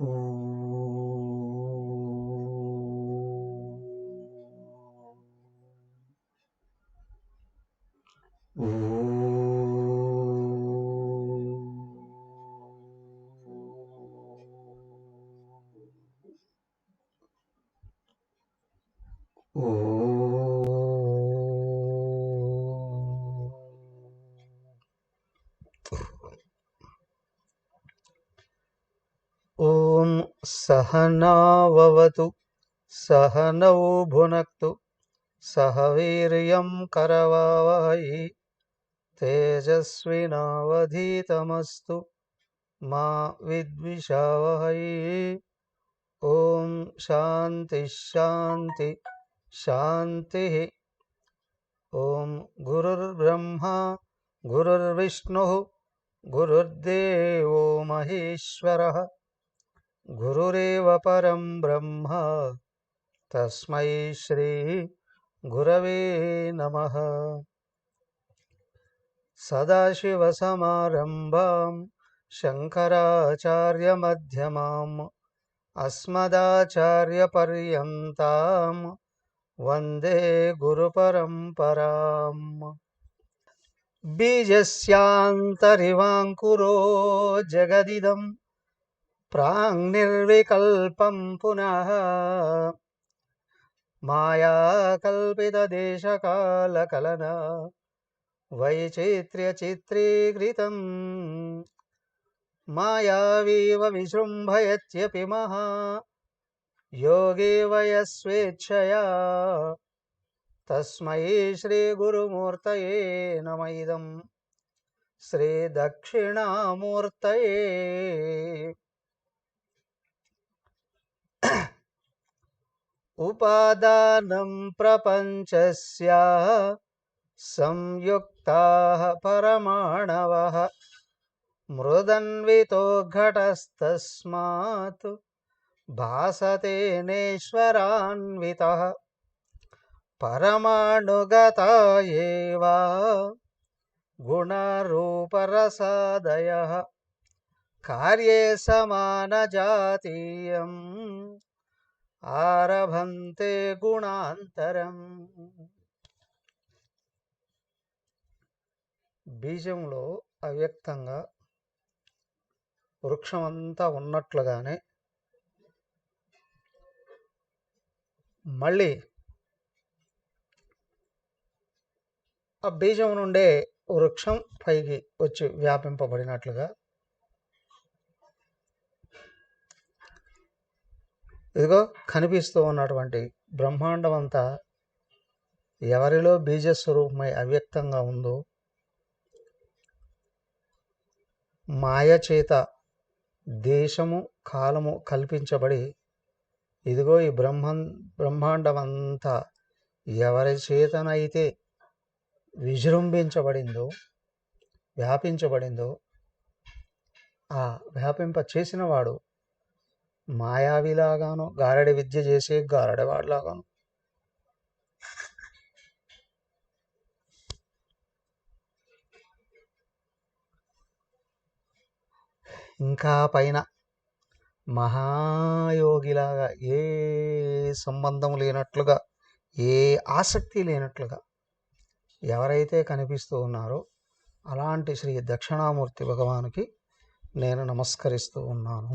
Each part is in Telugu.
ఓం సహనావవతు సహనౌ భునక్తు సహ వీర్యం కరవావహై తేజస్వినావధీతమస్తు మా విద్విషావహై. ఓం శాంతి శాంతి శాంతి. ఓం గురుర్బ్రహ్మా గురుర్విష్ణుః గురుర్దేవో మహేశ్వరః గురురేవ పరం బ్రహ్మ తస్మై శ్రీ గురవే నమః. సదాశివసమారంభాం శంకరాచార్యమధ్యమాం అస్మదాచార్యపర్యంతాం వందే గురుపరంపరాం. బీజస్యాంతరివాంకురో జగదిదం ప్రాంగ్నిర్వికల్పం పునః మాయాకల్పితదేశకాలకలనా వైచిత్ర్యచిత్రీకృతం మాయావీవ విజృంభయత్యపి మహా యోగే వయస్వేచ్ఛయా తస్మై శ్రీగురుమూర్తయే నమ. ఇదం శ్రీదక్షిణామూర్తయే. ఉపాదానం ప్రపంచస్య సంయుక్తాః పరమాణవః మృదన్వితో ఘటస్తస్మాత్ భాసతే నేశ్వరాన్వితః. పరమాణుగతా ఏవ గుణరూపరసాదయః కార్యే సమానజాతీయం ఆరభంతే గుణాంతరం. బీజంలో అవ్యక్తంగా వృక్షమంతా ఉన్నట్లుగానే మళ్ళీ ఆ బీజం నుండే వృక్షం పైకి వచ్చి వ్యాపింపబడినట్లుగా ఇదిగో కనిపిస్తూ ఉన్నటువంటి బ్రహ్మాండం అంతా ఎవరిలో బీజస్వరూపమై అవ్యక్తంగా ఉందో మాయ చేత దేశము కాలము కల్పించబడి ఇదిగో ఈ బ్రహ్మాండం అంతా ఎవరి చేతనైతే విజృంభించబడిందో వ్యాపించబడిందో ఆ వ్యాపింప చేసిన వాడు మాయావిలాగాను గారడి విద్య చేసే గారడివాడిలాగాను ఇంకా పైన మహాయోగిలాగా ఏ సంబంధం లేనట్లుగా ఏ ఆసక్తి లేనట్లుగా ఎవరైతే కనిపిస్తూ ఉన్నారో అలాంటి శ్రీ దక్షిణామూర్తి భగవానుకి నేను నమస్కరిస్తూ ఉన్నాను.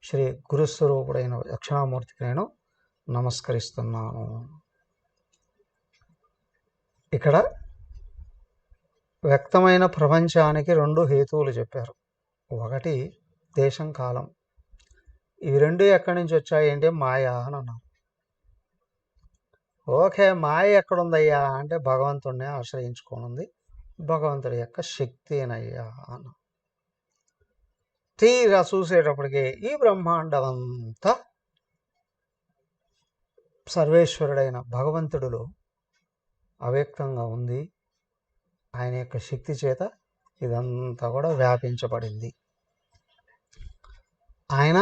శ్రీ గురుస్వరూపుడైన దక్షిణామూర్తికి నేను నమస్కరిస్తున్నాను. ఇక్కడ వ్యక్తమైన ప్రపంచానికి రెండు హేతువులు చెప్పారు. ఒకటి దేశం కాలం. ఇవి రెండు ఎక్కడి నుంచి వచ్చాయి అంటే మాయా అని అన్నారు. ఓకే, మాయ ఎక్కడుందయ్యా అంటే భగవంతుడిని ఆశ్రయించుకోనుంది, భగవంతుడి యొక్క శక్తినయ్యా అన్న. తీరా చూసేటప్పటికి ఈ బ్రహ్మాండం అంతా సర్వేశ్వరుడైన భగవంతుడిలో అవ్యక్తంగా ఉంది. ఆయన యొక్క శక్తి చేత ఇదంతా కూడా వ్యాపించబడింది. ఆయన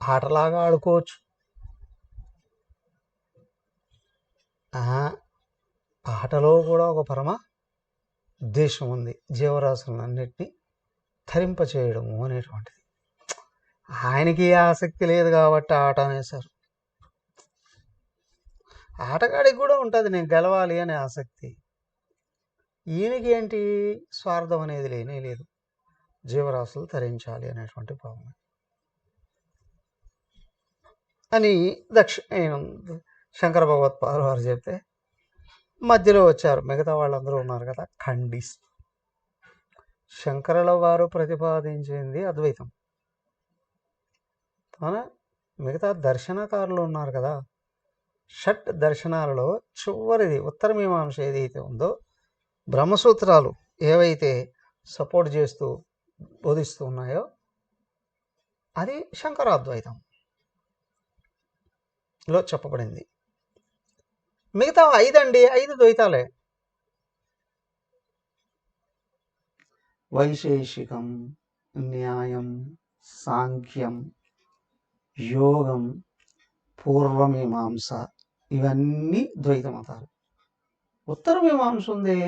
ఆటలాగా ఆడుకోవచ్చు, ఆటలో కూడా ఒక పరమ ఉద్దేశం ఉంది, జీవరాశులన్నిటినీ ధరింపచేయడము అనేటువంటిది. ఆయనకి ఆసక్తి లేదు కాబట్టి ఆట అనేసారు. ఆటగాడికి కూడా ఉంటుంది నేను గెలవాలి అనే ఆసక్తి. ఈయనకి ఏంటి స్వార్థం అనేది లేనే లేదు, జీవరాశులు తరించాలి అనేటువంటి భావన అని శంకర భగవత్పాదులు వారు చెప్తే మధ్యలో వచ్చారు మిగతా వాళ్ళందరూ ఉన్నారు కదా ఖండిస్తూ. శంకరుల వారు ప్రతిపాదించింది అద్వైతం, అవునా? మిగతా దర్శనకారులు ఉన్నారు కదా, షట్ దర్శనాలలో చివరిది ఉత్తర మీమాంస ఏదైతే ఉందో, బ్రహ్మసూత్రాలు ఏవైతే సపోర్ట్ చేస్తూ బోధిస్తూ ఉన్నాయో అది శంకరాద్వైతం లో చెప్పబడింది. మిగతా 5 అండి, 5 ద్వైతాలే. వైశేషికం, న్యాయం, సాంఖ్యం, యోగం, పూర్వమీమాంస, ఇవన్నీ ద్వైత మతాలు. ఉత్తర మీమాంస ఉందే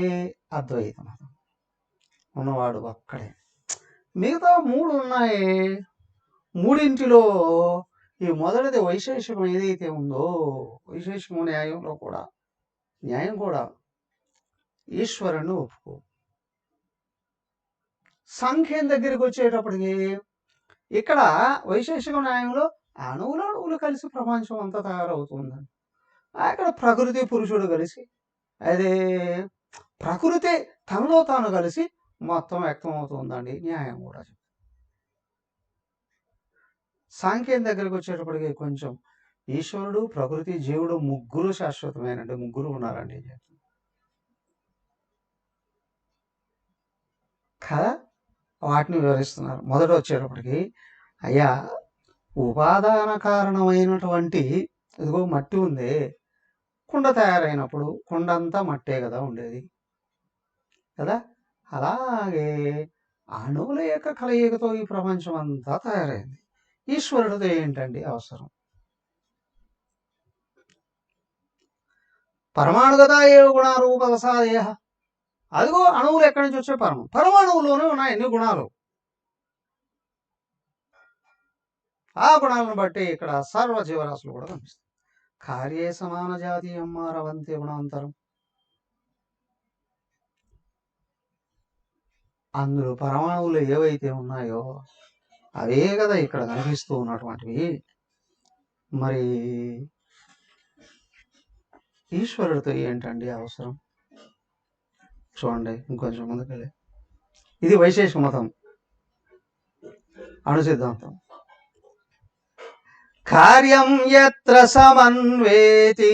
అద్వైత మతం, ఉన్నవాడు అక్కడే. మిగతా 3 ఉన్నాయి. 3 ఈ మొదటిది వైశేషికం ఏదైతే ఉందో, వైశేషికం న్యాయంలో కూడా న్యాయం కూడా ఈశ్వరుని ఒప్పుకో. సాంఖ్యం దగ్గరికి వచ్చేటప్పటికి ఇక్కడ వైశేషిక న్యాయంలో అణువులు కలిసి ప్రపంచం అంతా తయారవుతుందండి. అక్కడ ప్రకృతి పురుషుడు కలిసి, అదే ప్రకృతి తనలో తాను కలిసి మొత్తం వ్యక్తం అవుతుందండి. న్యాయం కూడా సాంఖ్యం దగ్గరికి వచ్చేటప్పటికి కొంచెం ఈశ్వరుడు, ప్రకృతి, జీవుడు ముగ్గురు శాశ్వతమేనండి. ముగ్గురు ఉన్నారండి కదా, వాటిని వివరిస్తున్నారు. మొదట వచ్చేటప్పటికి అయ్యా ఉపాదాన కారణమైనటువంటి ఇదిగో మట్టి ఉంది, కుండ తయారైనప్పుడు కుండంతా మట్టే కదా ఉండేది కదా. అలాగే అణువుల యొక్క కలయికతో ఈ ప్రపంచం అంతా తయారైంది. ఈశ్వరుడితో ఏంటండి అవసరం? పరమాణుగత ఏ గుణారూపదసాదేహ, అదిగో అణువులు ఎక్కడి నుంచి వచ్చే పరమాణువులోనే ఉన్నాయి ఎన్ని గుణాలు. ఆ గుణాలను బట్టి ఇక్కడ సర్వ జీవరాశులు కూడా కనిపిస్తాయి. కార్యే సమాన జాతీయం మారవంతి గుణాంతరం, అందులో పరమాణువులు ఏవైతే ఉన్నాయో అవే కదా ఇక్కడ కనిపిస్తూ ఉన్నటువంటివి. మరి ఈశ్వరుడితో ఏంటండి అవసరం? చూడండి ఇంకొంచెం ముందుకెళ్ళి, ఇది వైశేషిక మతం అణు సిద్ధాంతం. కార్యం యత్ర సమన్వేతి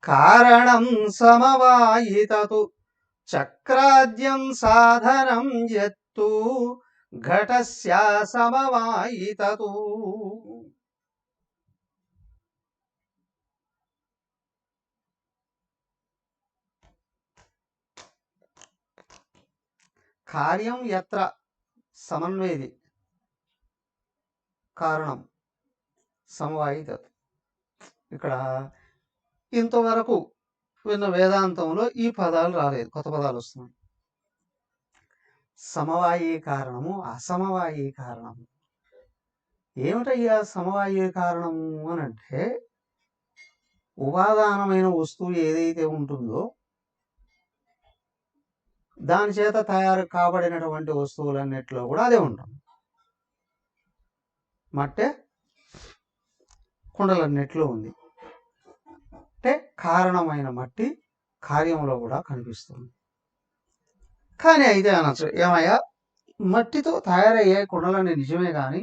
కారణం సమవాయితతు చక్రాద్యం సాధనం యత్తు ఘటస్య సమవాయితతు. కార్యం యత్ర సమన్వేది కారణం సమవాయితతు. ఇక్కడ ఇంతవరకు విన్న వేదాంతంలో ఈ పదాలు రాలేదు, కొత్త పదాలు వస్తున్నాయి. సమవాయీ కారణము, అసమవాయీ కారణము. ఏమిటయ్యా సమవాయీ కారణము అని అంటే, ఉపాదానమైన వస్తువు ఏదైతే ఉంటుందో దాని చేత తయారు కాబడినటువంటి వస్తువులన్నిటిలో కూడా అదే ఉంటుంది. మట్టే కుండలన్నిట్లో ఉంది అంటే కారణమైన మట్టి కార్యంలో కూడా కనిపిస్తుంది. కానీ అయితే అనొచ్చు, ఏమయ్యా మట్టితో తయారయ్యే కుండలని నిజమే, కానీ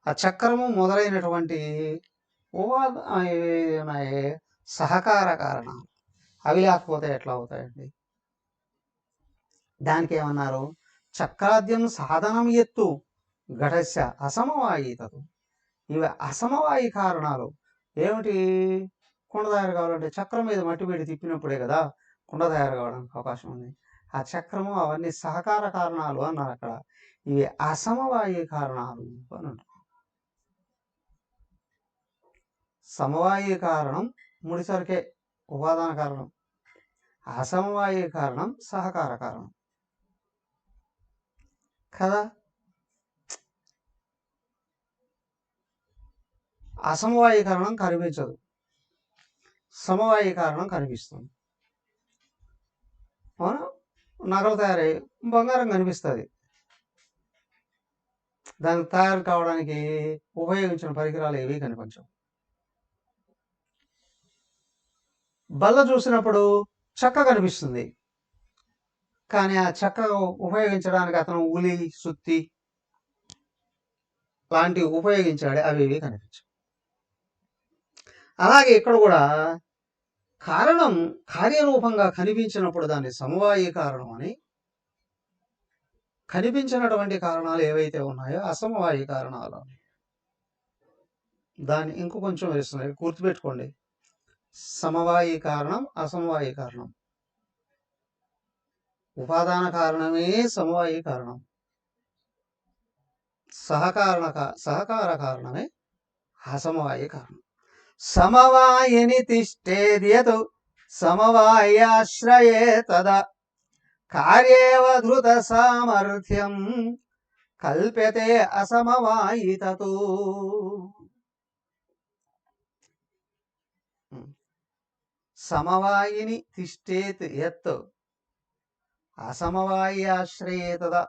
ఆ చక్రము మొదలైనటువంటి సహకార కారణాలు అవి లేకపోతే ఎట్లా అవుతాయండి? దానికి ఏమన్నారు? చక్రాద్యం సాధనం ఎత్తు ఘటస్య అసమవాయితతు. ఇవి అసమవాయి కారణాలు. ఏమిటి? కుండ తయారు కావాలంటే చక్రం మీద మట్టి పెట్టి తిప్పినప్పుడే కదా కుండ తయారు కావడానికి అవకాశం ఉంది. ఆ చక్రము అవన్నీ సహకార కారణాలు అన్నారు అక్కడ. ఇవి అసమవాయి కారణాలు అని అంటారు. సమవాయి కారణం ముడిసరికే ఉపాదాన కారణం, అసమవాయి కారణం సహకార కారణం కదా. అసమవాయీకరణం కనిపించదు, సమవాయీకరణం కనిపిస్తుంది. అవునా? నగలు తయారై బంగారం కనిపిస్తుంది, దానికి తయారు కావడానికి ఉపయోగించిన పరికరాలు ఏవి కనిపించవు. బల్ల చూసినప్పుడు చెక్క కనిపిస్తుంది, కానీ ఆ చెక్క ఉపయోగించడానికి అతను ఉలి, సుత్తి లాంటివి ఉపయోగించాడు, అవి ఏవి కనిపించవు. అలాగే ఇక్కడ కూడా కారణం కార్యరూపంగా కనిపించినప్పుడు దాన్ని సమవాయీ కారణం అని, కనిపించినటువంటి కారణాలు ఏవైతే ఉన్నాయో అసమవాయీ కారణాలు. దాన్ని ఇంకో కొంచెం వేస్తున్నాయి, గుర్తుపెట్టుకోండి. సమవాయీ కారణం, అసమవాయీ కారణం. ఉపాదాన కారణమే సమవాయీ కారణం, సహకార కారణమే అసమవాయీ కారణం. సమవాయిని తిష్టేద్యతు సమవాయాశ్రయే తదా కార్యేవధృత సామర్థ్యం కల్ప్యతే అసమవాయితతు. సమవాయిని తిష్టేత్ యత్ అసమవాయాశ్రయే తదా.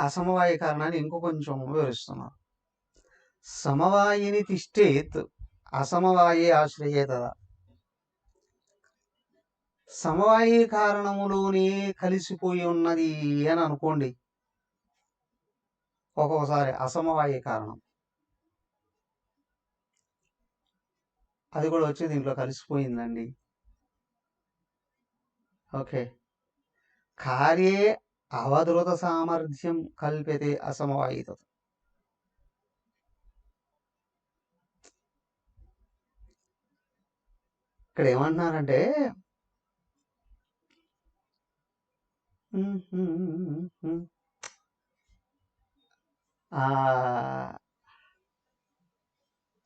అసమవాయి కారణాన్ని ఇంకో కొంచెం వివరిస్తున్నారు. సమవాయిని తిష్టేత్ అసమవాయే ఆశ్రయే తదా. సమవాయీ కారణములోనే కలిసిపోయి ఉన్నది అని అనుకోండి, ఒక్కొక్కసారి అసమవాయీ కారణం అది కూడా వచ్చి దీంట్లో కలిసిపోయిందండి. ఓకే. కార్యే అవధృత సామర్థ్యం కల్ప్యతే అసమవాయితతు. ఇక్కడ ఏమంటున్నారంటే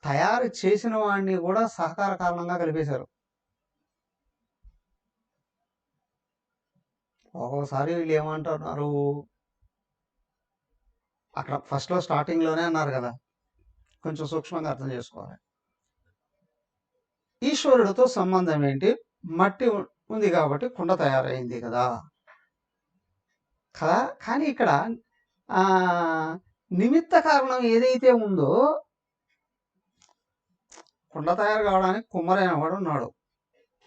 తయారు చేసిన వాడిని కూడా సహకార కారణంగా కలిపేశారు. ఒక్కొక్కసారి వీళ్ళు ఏమంటున్నారు, అక్కడ ఫస్ట్లో స్టార్టింగ్లోనే అన్నారు కదా, కొంచెం సూక్ష్మంగా అర్థం చేసుకోవాలి. ఈశ్వరుడితో సంబంధం ఏంటి? మట్టి ఉంది కాబట్టి కుండ తయారైంది కదా. కానీ ఇక్కడ నిమిత్త కారణం ఏదైతే ఉందో, కుండ తయారు కావడానికి కుమ్మరైన వాడు ఉన్నాడు,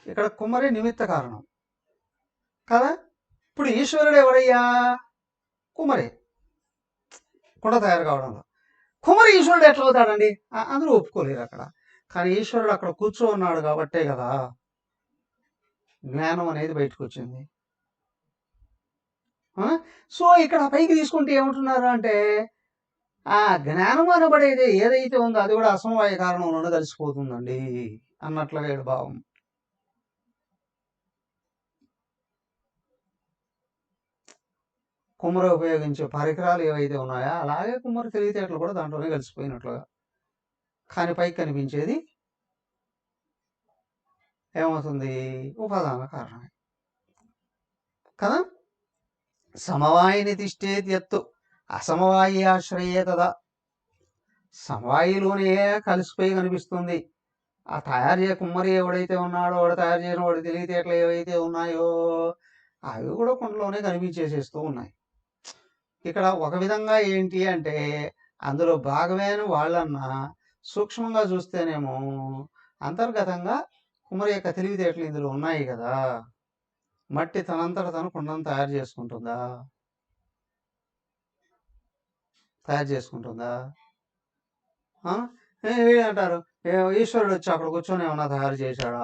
ఇక్కడ కుమ్మరే నిమిత్త కారణం కదా. ఇప్పుడు ఈశ్వరుడు ఎవడయ్యా? కుమ్మరే. కుండ తయారు కావడంలో కుమ్మరి ఈశ్వరుడు ఎట్లా అవుతాడండి? అందరూ ఒప్పుకోలేరు అక్కడ. కానీ ఈశ్వరుడు అక్కడ కూర్చో ఉన్నాడు కాబట్టే కదా జ్ఞానం అనేది బయటకు వచ్చింది. సో ఇక్కడ పైకి తీసుకుంటే ఏమంటున్నారు అంటే, ఆ జ్ఞానం అనబడేది ఏదైతే ఉందో అది కూడా అసమవాయ కారణంలోనే కలిసిపోతుందండి అన్నట్లుగా ఏడు భావం. కుమ్మరి ఉపయోగించే పరికరాలు ఏవైతే ఉన్నాయో అలాగే కుమ్మరి తెలివితేటలు కూడా దాంట్లోనే కలిసిపోయినట్లుగా. కానీ పైకి కనిపించేది ఏమవుతుంది? ఉపాదాన కారణమే కదా. సమవాయిని తిష్టేత్యత్తు అసమవాయి ఆశ్రయే తదా. సమవాయిలోనే కలిసిపోయి కనిపిస్తుంది. ఆ తయారు చేయ కుమ్మరి ఎవడైతే ఉన్నాడో, వాడు తయారు చేసిన వాడు తెలివితేటలు ఏవైతే ఉన్నాయో అవి కూడా కుండలోనే కనిపించేసేస్తూ ఉన్నాయి. ఇక్కడ ఒక విధంగా ఏంటి అంటే, అందులో భాగమైన వాళ్ళన్నా సూక్ష్మంగా చూస్తేనేమో అంతర్గతంగా కుమ్మరి యొక్క తెలివితేటలు ఇందులో ఉన్నాయి కదా. మట్టి తనంతట తను కుండను తయారు చేసుకుంటుందా? అంటారు ఈశ్వరుడు వచ్చి అక్కడ కూర్చొని ఏమన్నా తయారు చేశాడా?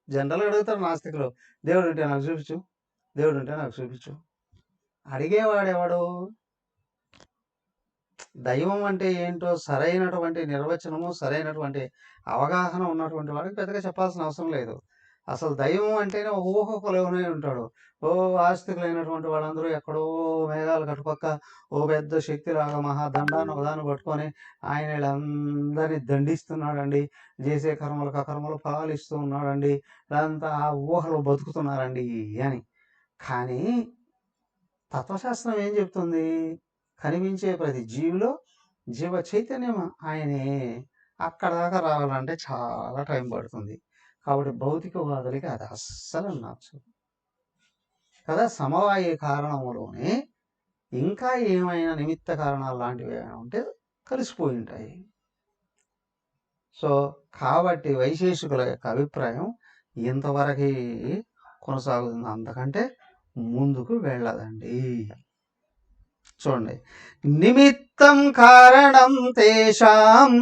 జనరల్గా అడుగుతారు నాస్తికులు, దేవుడు ఉంటే నాకు చూపించు, దేవుడు ఉంటే నాకు చూపించు. అడిగేవాడెవడు? దైవం అంటే ఏంటో సరైనటువంటి నిర్వచనము, సరైనటువంటి అవగాహన ఉన్నటువంటి వాడికి పెద్దగా చెప్పాల్సిన అవసరం లేదు. అసలు దైవం అంటేనే ఒక ఊహకులోనే ఉంటాడు. ఓ ఆస్తికులైనటువంటి వాళ్ళందరూ ఎక్కడో మేఘాలు కట్టుపక్క ఓ పెద్ద శక్తిలాగా మహాదండాన్ని ఒకదాన్ని పట్టుకొని ఆయన వీళ్ళందరినీ దండిస్తున్నాడండి. చేసే కర్మలకు అకర్మలు ఫలాలు ఇస్తూ ఉన్నాడండి. ఇదంతా ఆ ఊహలో బతుకుతున్నారండి అని. కానీ తత్వశాస్త్రం ఏం చెప్తుంది? కనిపించే ప్రతి జీవిలో జీవ చైతన్యం ఆయనే. అక్కడ దాకా రావాలంటే చాలా టైం పడుతుంది. కాబట్టి భౌతికవాదులకి అది అస్సలు నచ్చదు కదా. సమవాయ కారణములోనే ఇంకా ఏమైనా నిమిత్త కారణాలు లాంటివి ఏమైనా ఉంటే కలిసిపోయి ఉంటాయి. సో కాబట్టి వైశేషికుల యొక్క అభిప్రాయం ఇంతవరకు కొనసాగుతుంది, అంతకంటే ముందుకు వెళ్ళదండి. చూడండి, నిమిత్తం కారణం తేషాం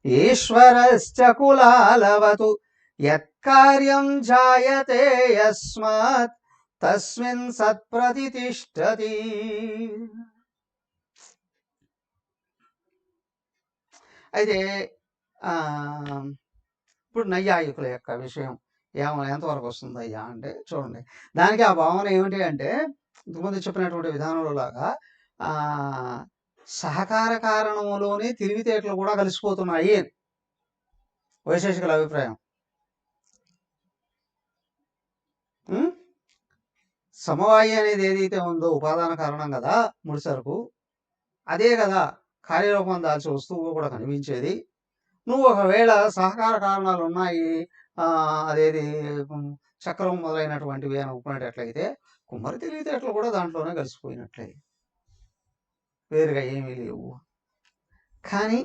ఈశ్వరశ్చ కులాలవతు యత్కార్యం జాయతే యస్మాత్ తస్మిన్ సత్ప్రతిష్ఠతి. అయితే ఇప్పుడు నైయాయికుల యొక్క విషయం ఎంతవరకు వస్తుంది అయ్యా అంటే చూడండి, దానికి ఆ భావన ఏమిటి అంటే ఇంతకుముందు చెప్పినటువంటి విధానంలో లాగా సహకార కారణములోనే తెలివితేటలు కూడా కలిసిపోతున్నాయి వైశేషికుల అభిప్రాయం. సమవాయి అనేది ఏదైతే ఉందో ఉపాదాన కారణం కదా ముడిసరుకు, అదే కదా కార్యరూపం దాల్చి వస్తువు కూడా కనిపించేది. నువ్వు ఒకవేళ సహకార కారణాలు ఉన్నాయి, అదేది చక్రం మొదలైనటువంటివి అని ఒప్పుకునేటట్లయితే కుమ్మరి తెలివితేటలు కూడా దాంట్లోనే కలిసిపోయినట్లే, వేరుగా ఏమీ లేవు. కానీ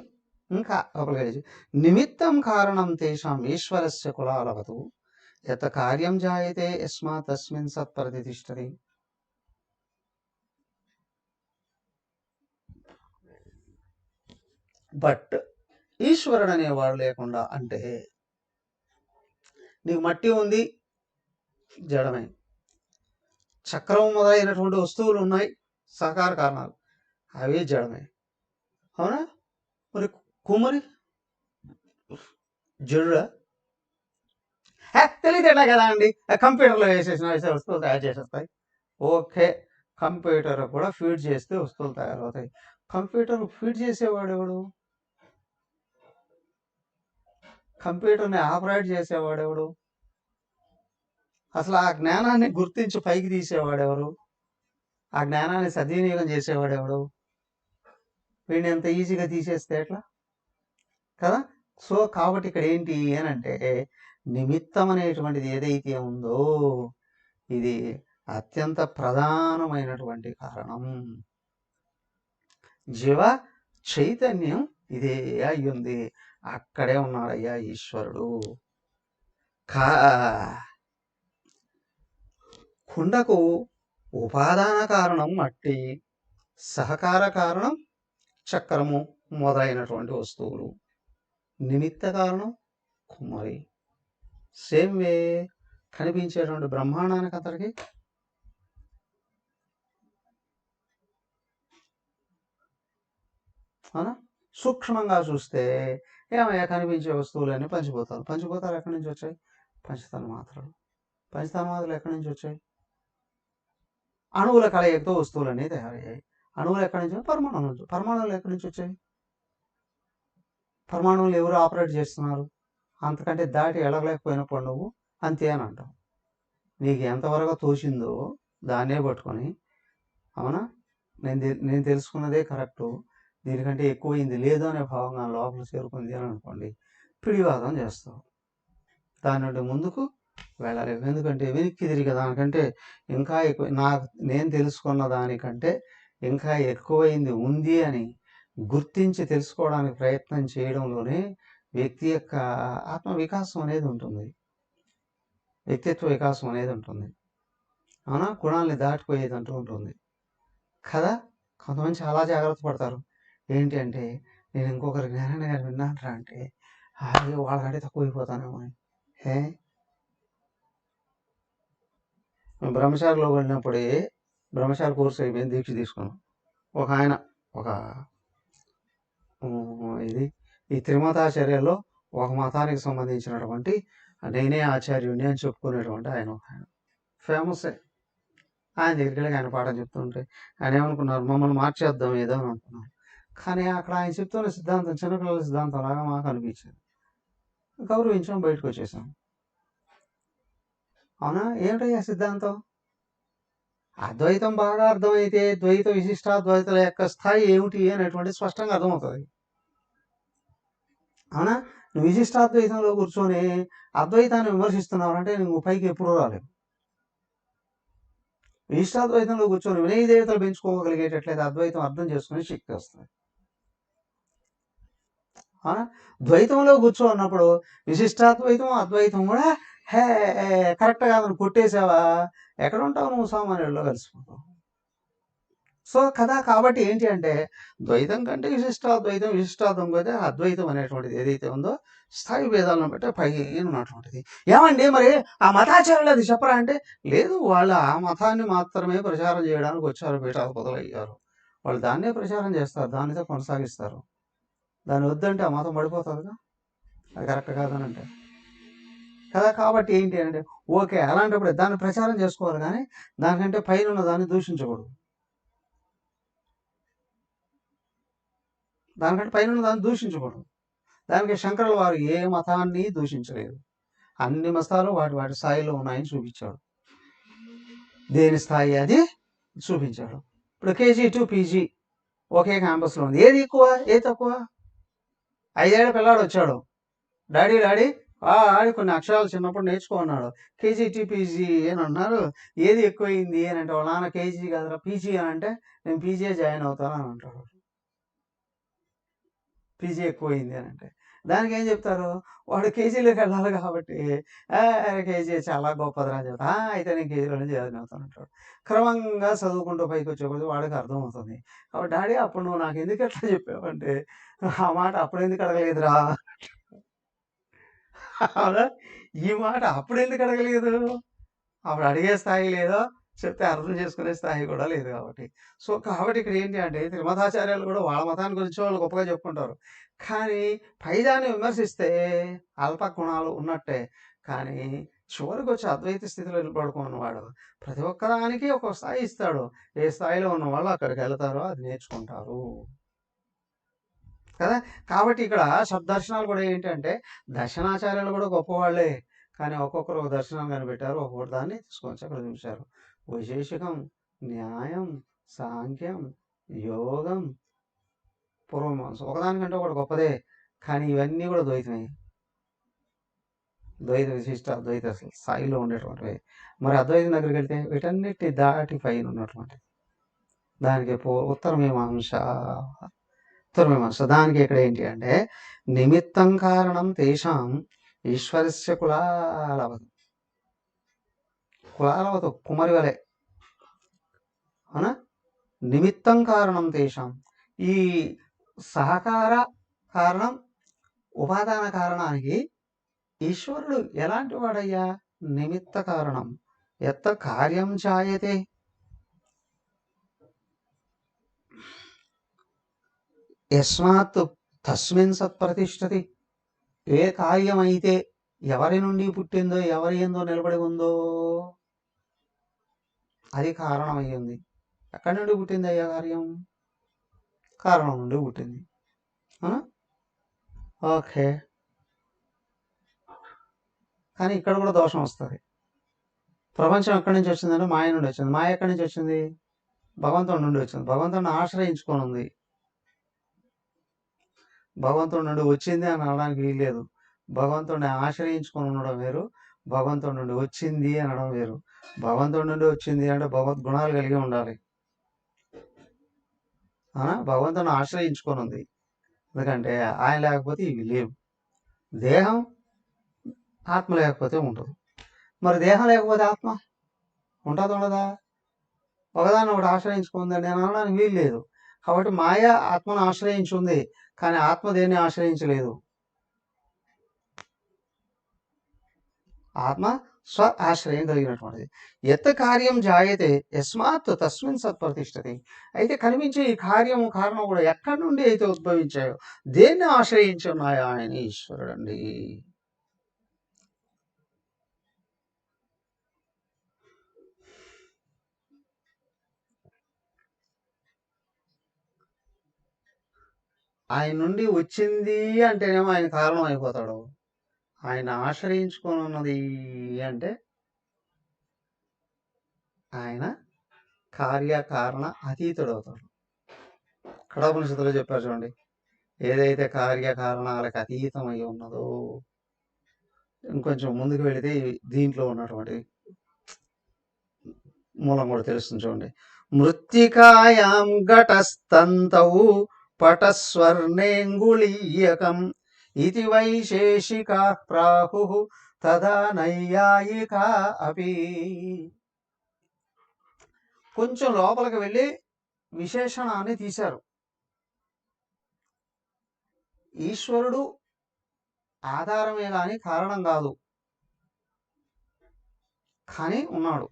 ఇంకా ఒకటి, నిమిత్తం కారణం తేషాం ఈశ్వరస్య కులాలవతు యత్ కార్యం జాయతే యస్మాత్ తస్మిన్ సత్ప్రతిష్ఠతి. బట్ ఈశ్వరుడు అనేవాడు లేకుండా అంటే నీకు మట్టి ఉంది, జడమే. చక్రం మొదలైనటువంటి వస్తువులు ఉన్నాయి, సహకార కారణాలు, అవి జడమే. అవునా? మరి కుమ్మరి జడుడా? తెలియదేట్లా కదా అండి, కంప్యూటర్లో వేసేసిన వస్తువులు తయారు చేసేస్తాయి. ఓకే, కంప్యూటర్ కూడా ఫీడ్ చేస్తే వస్తువులు తయారవుతాయి. కంప్యూటర్ ఫీడ్ చేసేవాడు ఎవడు? కంప్యూటర్ని ఆపరేట్ చేసేవాడెవడు? అసలు ఆ జ్ఞానాన్ని గుర్తించి పైకి తీసేవాడెవరు? ఆ జ్ఞానాన్ని సద్వినియోగం చేసేవాడెవడు? వీడిని ఎంత ఈజీగా తీసేస్తే ఎట్లా కదా. సో కాబట్టి ఇక్కడ ఏంటి అని అంటే, నిమిత్తం అనేటువంటిది ఏదైతే ఉందో ఇది అత్యంత ప్రధానమైనటువంటి కారణం. జీవ చైతన్యం ఇదే అయ్యింది, అక్కడే ఉన్నాడయ్యా ఈశ్వరుడు. కుండకు ఉపాదాన కారణం మట్టి, సహకార కారణం చక్రము మొదలైనటువంటి వస్తువులు, నిమిత్త కారణం కుమ్మరి. సేమ్ వే కనిపించేటువంటి బ్రహ్మాండానికి అతడికి సూక్ష్మంగా చూస్తే ఏమయ్యా కనిపించే వస్తువులన్నీ పంచిపోతారు. పంచిపోతారు ఎక్కడి నుంచి వచ్చాయి? పంచతన మాత్రలు. పంచతన మాత్రలు ఎక్కడి నుంచి వచ్చాయి? అణువుల కలయికతో వస్తువులన్నీ తయారయ్యాయి. అణువులు ఎక్కడి నుంచి? పరమాణువుల నుంచి. పరమాణువులు ఎక్కడి నుంచి వచ్చాయి? పరమాణువులు ఎవరు ఆపరేట్ చేస్తున్నారు? అంతకంటే దాటి ఎడగలేకపోయినప్పుడు నువ్వు అంతే అని అంటావు. నీకు ఎంతవరకు తోచిందో దాన్నే పట్టుకొని, అవునా నేను తెలుసుకున్నదే కరెక్టు, దీనికంటే ఎక్కువైంది లేదు అనే భావంగా లోపల చేరుకుంది అని అనుకోండి, పిడివాదం చేస్తావు. దాని నుండి ముందుకు వెళ్ళలేవు. ఎందుకంటే వెనక్కి తిరిగే దానికంటే ఇంకా ఎక్కువ, నేను తెలుసుకున్న దానికంటే ఇంకా ఎక్కువైంది ఉంది అని గుర్తించి తెలుసుకోవడానికి ప్రయత్నం చేయడంలోనే వ్యక్తి యొక్క ఆత్మ వికాసం అనేది ఉంటుంది, వ్యక్తిత్వ వికాసం అనేది ఉంటుంది. అవునా? గుణాలని దాటిపోయేది అంటూ ఉంటుంది కదా. కొంతమంది చాలా జాగ్రత్త పడతారు. ఏంటి అంటే, నేను ఇంకొకరి జ్ఞానాన్ని కానీ విన్నానరా అంటే వాళ్ళకంటే తక్కువైపోతానేమో అని. బ్రహ్మచారిలో వెళ్ళినప్పుడే బ్రహ్మచారి కోర్సు అయిపోయింది, దీక్ష తీసుకున్నాం. ఒక ఆయన ఇది ఈ త్రిమతాచర్యలో ఒక మతానికి సంబంధించినటువంటి నేనే ఆచార్యుడిని అని చెప్పుకునేటువంటి ఆయన ఒక ఆయన ఫేమసే. ఆయన దగ్గరికి వెళ్ళి ఆయన పాఠం చెప్తుంటే ఆయన ఏమనుకున్నారు, మమ్మల్ని మార్చేద్దాం ఏదో అని అనుకున్నారు. కానీ అక్కడ ఆయన చెప్తున్న సిద్ధాంతం చిన్నపిల్లల సిద్ధాంతం లాగా మాకు అనిపించింది. గౌరవించాం, బయటకు వచ్చేసాం. అవునా? ఏమిటయ్యా సిద్ధాంతం? అద్వైతం బాగా అర్థమైతే ద్వైత విశిష్టాద్వైతుల యొక్క స్థాయి ఏమిటి అనేటువంటి స్పష్టంగా అర్థమవుతుంది. అవునా? నువ్వు విశిష్టాద్వైతంలో కూర్చొని అద్వైతాన్ని విమర్శిస్తున్నావు అంటే నువ్వు పైకి ఎప్పుడూ రాలేవు. విశిష్టాద్వైతంలో కూర్చొని వినయ దేవతలు పెంచుకోగలిగేటట్లయితే అద్వైతం అర్థం చేసుకునే శక్తి వస్తుంది. అవునా? ద్వైతంలో కూర్చోన్నప్పుడు విశిష్టాద్వైతం అద్వైతం కూడా కరెక్ట్ కాదని కొట్టేసావా, ఎక్కడ ఉంటావు నువ్వు? సామాన్యుల్లో కలిసిపోతావు. సో కదా, కాబట్టి ఏంటి అంటే ద్వైతం కంటే విశిష్టాద్వైతం, విశిష్టాద్వైతం అయితే అద్వైతం అనేటువంటిది ఏదైతే ఉందో స్థాయి భేదాలను బట్టి పైన ఉన్నటువంటిది. ఏమండి మరి ఆ మతాచార్యులు అది చెప్పరా అంటే, లేదు, వాళ్ళు ఆ మతాన్ని మాత్రమే ప్రచారం చేయడానికి వచ్చారు, పీఠాధిపతులయ్యారు. వాళ్ళు దాన్నే ప్రచారం చేస్తారు, దానితో కొనసాగిస్తారు. దాన్ని వద్దంటే ఆ మతం పడిపోతుందిగా, అది కరెక్ట్ కాదని అంటే కదా. కాబట్టి ఏంటి అంటే ఓకే, అలాంటప్పుడు దాన్ని ప్రచారం చేసుకోవాలి, కానీ దానికంటే పైన ఉన్న దాన్ని దూషించకూడదు. దానికంటే పైన ఉన్న దాన్ని దూషించకూడదు. దానికి శంకరుల వారు ఏ మతాన్ని దూషించలేదు. అన్ని మతాలు వాటి వాటి స్థాయిలో ఉన్నాయని చూపించాడు. దేని స్థాయి అది చూపించాడు. ఇప్పుడు కేజీ టు పీజీ ఒకే క్యాంపస్లో ఉంది. ఏది ఎక్కువ, ఏది తక్కువ? 5 ఏళ్ల పిల్లాడు వచ్చాడు, డాడీ ఆడి కొన్ని అక్షరాలు చిన్నప్పుడు నేర్చుకో అన్నాడు. కేజీ టు పీజీ అని అన్నారు. ఏది ఎక్కువైంది అని అంటే, వాళ్ళ నాన్న కేజీ కాదురా పీజీ అని అంటే, నేను పీజీ జాయిన్ అవుతాను అని అంటాడు. పీజీ ఎక్కువైంది అని అంటే దానికి ఏం చెప్తారు, వాడు కేజీలోకి వెళ్ళాలి కాబట్టి కేజీ చాలా గొప్పదిరా అని చెప్తా, అయితే నేను కేజీలోనే జాయిన్ అవుతాను అంటాడు. క్రమంగా చదువుకుంటూ పైకి వచ్చేప్పుడు వాడికి అర్థమవుతుంది. కాబట్టి డాడీ అప్పుడు నువ్వు నాకు ఎందుకు ఎట్లా చెప్పావంటే, ఆ మాట అప్పుడు ఎందుకు అడగలేదురా, ఈ మాట అప్పుడు ఎందుకు అడగలేదు, అప్పుడు అడిగే స్థాయి లేదో, చెప్తే అర్థం చేసుకునే స్థాయి కూడా లేదు కాబట్టి. సో కాబట్టి ఇక్కడ ఏంటి అంటే త్రిమతాచార్యాలు కూడా వాళ్ళ మతాన్ని గురించి వాళ్ళు గొప్పగా చెప్పుకుంటారు. కానీ పైదాన్ని విమర్శిస్తే అల్ప గుణాలు ఉన్నట్టే. కానీ చివరికి వచ్చి అద్వైత స్థితిలో నిలబడుకున్నవాడు ప్రతి ఒక్కదానికి ఒక స్థాయి ఇస్తాడు. ఏ స్థాయిలో ఉన్న వాళ్ళు అక్కడికి వెళ్తారో అది నేర్చుకుంటారు కదా. కాబట్టి ఇక్కడ సద్దర్శనాలు కూడా ఏంటంటే దర్శనాచార్యాలు కూడా గొప్పవాళ్ళే, కానీ ఒక్కొక్కరు ఒక దర్శనం కనిపెట్టారు, ఒక్కొక్కరు దాన్ని తీసుకొచ్చి అక్కడ చూశారు. వైశేషికం, న్యాయం, సాంఖ్యం, యోగం, పూర్వమాంసం ఒకదానికంటే ఒకటి గొప్పదే, కానీ ఇవన్నీ కూడా ద్వైతమే. ద్వైత విశిష్ట అద్వైత స్థాయిలో ఉండేటువంటివి. మరి అద్వైతం దగ్గరికి వెళ్తే వీటన్నిటి దాటి పైన ఉన్నటువంటి దానికి ఉత్తరమీమాంస. దానికి ఇక్కడ ఏంటి అంటే నిమిత్తం కారణం తేషాం ఈశ్వరస్య కులాలవతు. కులాలవతు కుమరి వలె, అవునా? నిమిత్తం కారణం తేషాం, ఈ సహకార కారణం ఉపాదాన కారణానికి ఈశ్వరుడు ఎలాంటి వాడయ్యా? నిమిత్త కారణం. ఎత్త కార్యం జాయతే యస్మాత్ తస్మిన్ సత్ప్రతిష్టతి. ఏ కార్యం అయితే ఎవరి నుండి పుట్టిందో, ఎవరి ఎందో నిలబడి ఉందో అది కారణం అయ్యింది. ఎక్కడి నుండి పుట్టింది అయ్యా కార్యం? కారణం నుండి పుట్టింది. ఓకే, కానీ ఇక్కడ కూడా దోషం వస్తుంది. ప్రపంచం ఎక్కడి నుంచి వచ్చిందంటే మాయ నుండి వచ్చింది. మాయ ఎక్కడి నుంచి వచ్చింది? భగవంతుడి నుండి వచ్చింది. భగవంతుడిని ఆశ్రయించుకొని ఉంది. భగవంతుడి నుండి వచ్చింది అని అనడానికి వీల్లేదు. భగవంతుడిని ఆశ్రయించుకొని ఉండడం వేరు, భగవంతుడి నుండి వచ్చింది అనడం వేరు. భగవంతుడి నుండి వచ్చింది అంటే భగవద్గుణాలు కలిగి ఉండాలి. భగవంతుడిని ఆశ్రయించుకొని ఉంది, ఎందుకంటే ఆయన లేకపోతే ఇవి లేవు. దేహం, ఆత్మ లేకపోతే ఉండదు. మరి దేహం లేకపోతే ఆత్మ ఉంటుందా ఉండదా? ఒకదాన్ని ఒకటి ఆశ్రయించుకుందని నేను అనడానికి వీలు లేదు. కాబట్టి మాయ ఆత్మను ఆశ్రయించుంది, కానీ ఆత్మ దేన్ని ఆశ్రయించలేదు. ఆత్మ స్వ ఆశ్రయం కలిగినటువంటిది. ఎత్త కార్యం జాయతే యస్మాత్ తస్మిన్ సత్ప్రతిష్టతి. అయితే కనిపించే ఈ కార్యము కారణం కూడా ఎక్కడి నుండి అయితే ఉద్భవించాయో, దేన్ని ఆశ్రయించి ఉన్నాయో ఆయన ఈశ్వరుడు అండి. ఆయన నుండి వచ్చింది అంటేనేమో ఆయన కారణం అయిపోతాడు. ఆయన ఆశ్రయించుకొని ఉన్నది అంటే ఆయన కార్యకారణ అతీతుడు అవుతాడు. కఠోపనిషత్తులో చెప్పారు చూడండి, ఏదైతే కార్యకారణాలకు అతీతమై ఉన్నదో. ఇంకొంచెం ముందుకు వెళితే దీంట్లో ఉన్నటువంటి మూలం కూడా తెలుస్తుంది చూడండి. మృత్తికాయాం ఘటస్థంతౌ పటస్వర్ణేంగుళీయకం ఇది వైశేషికా ప్రాహుః తదా నైయాయికా అపి. కొంచెం లోపలికి వెళ్ళి విశేషణాన్ని తీశారు. ఈశ్వరుడు ఆధారమే కానీ కారణం కాదు, కానీ ఉన్నాడు.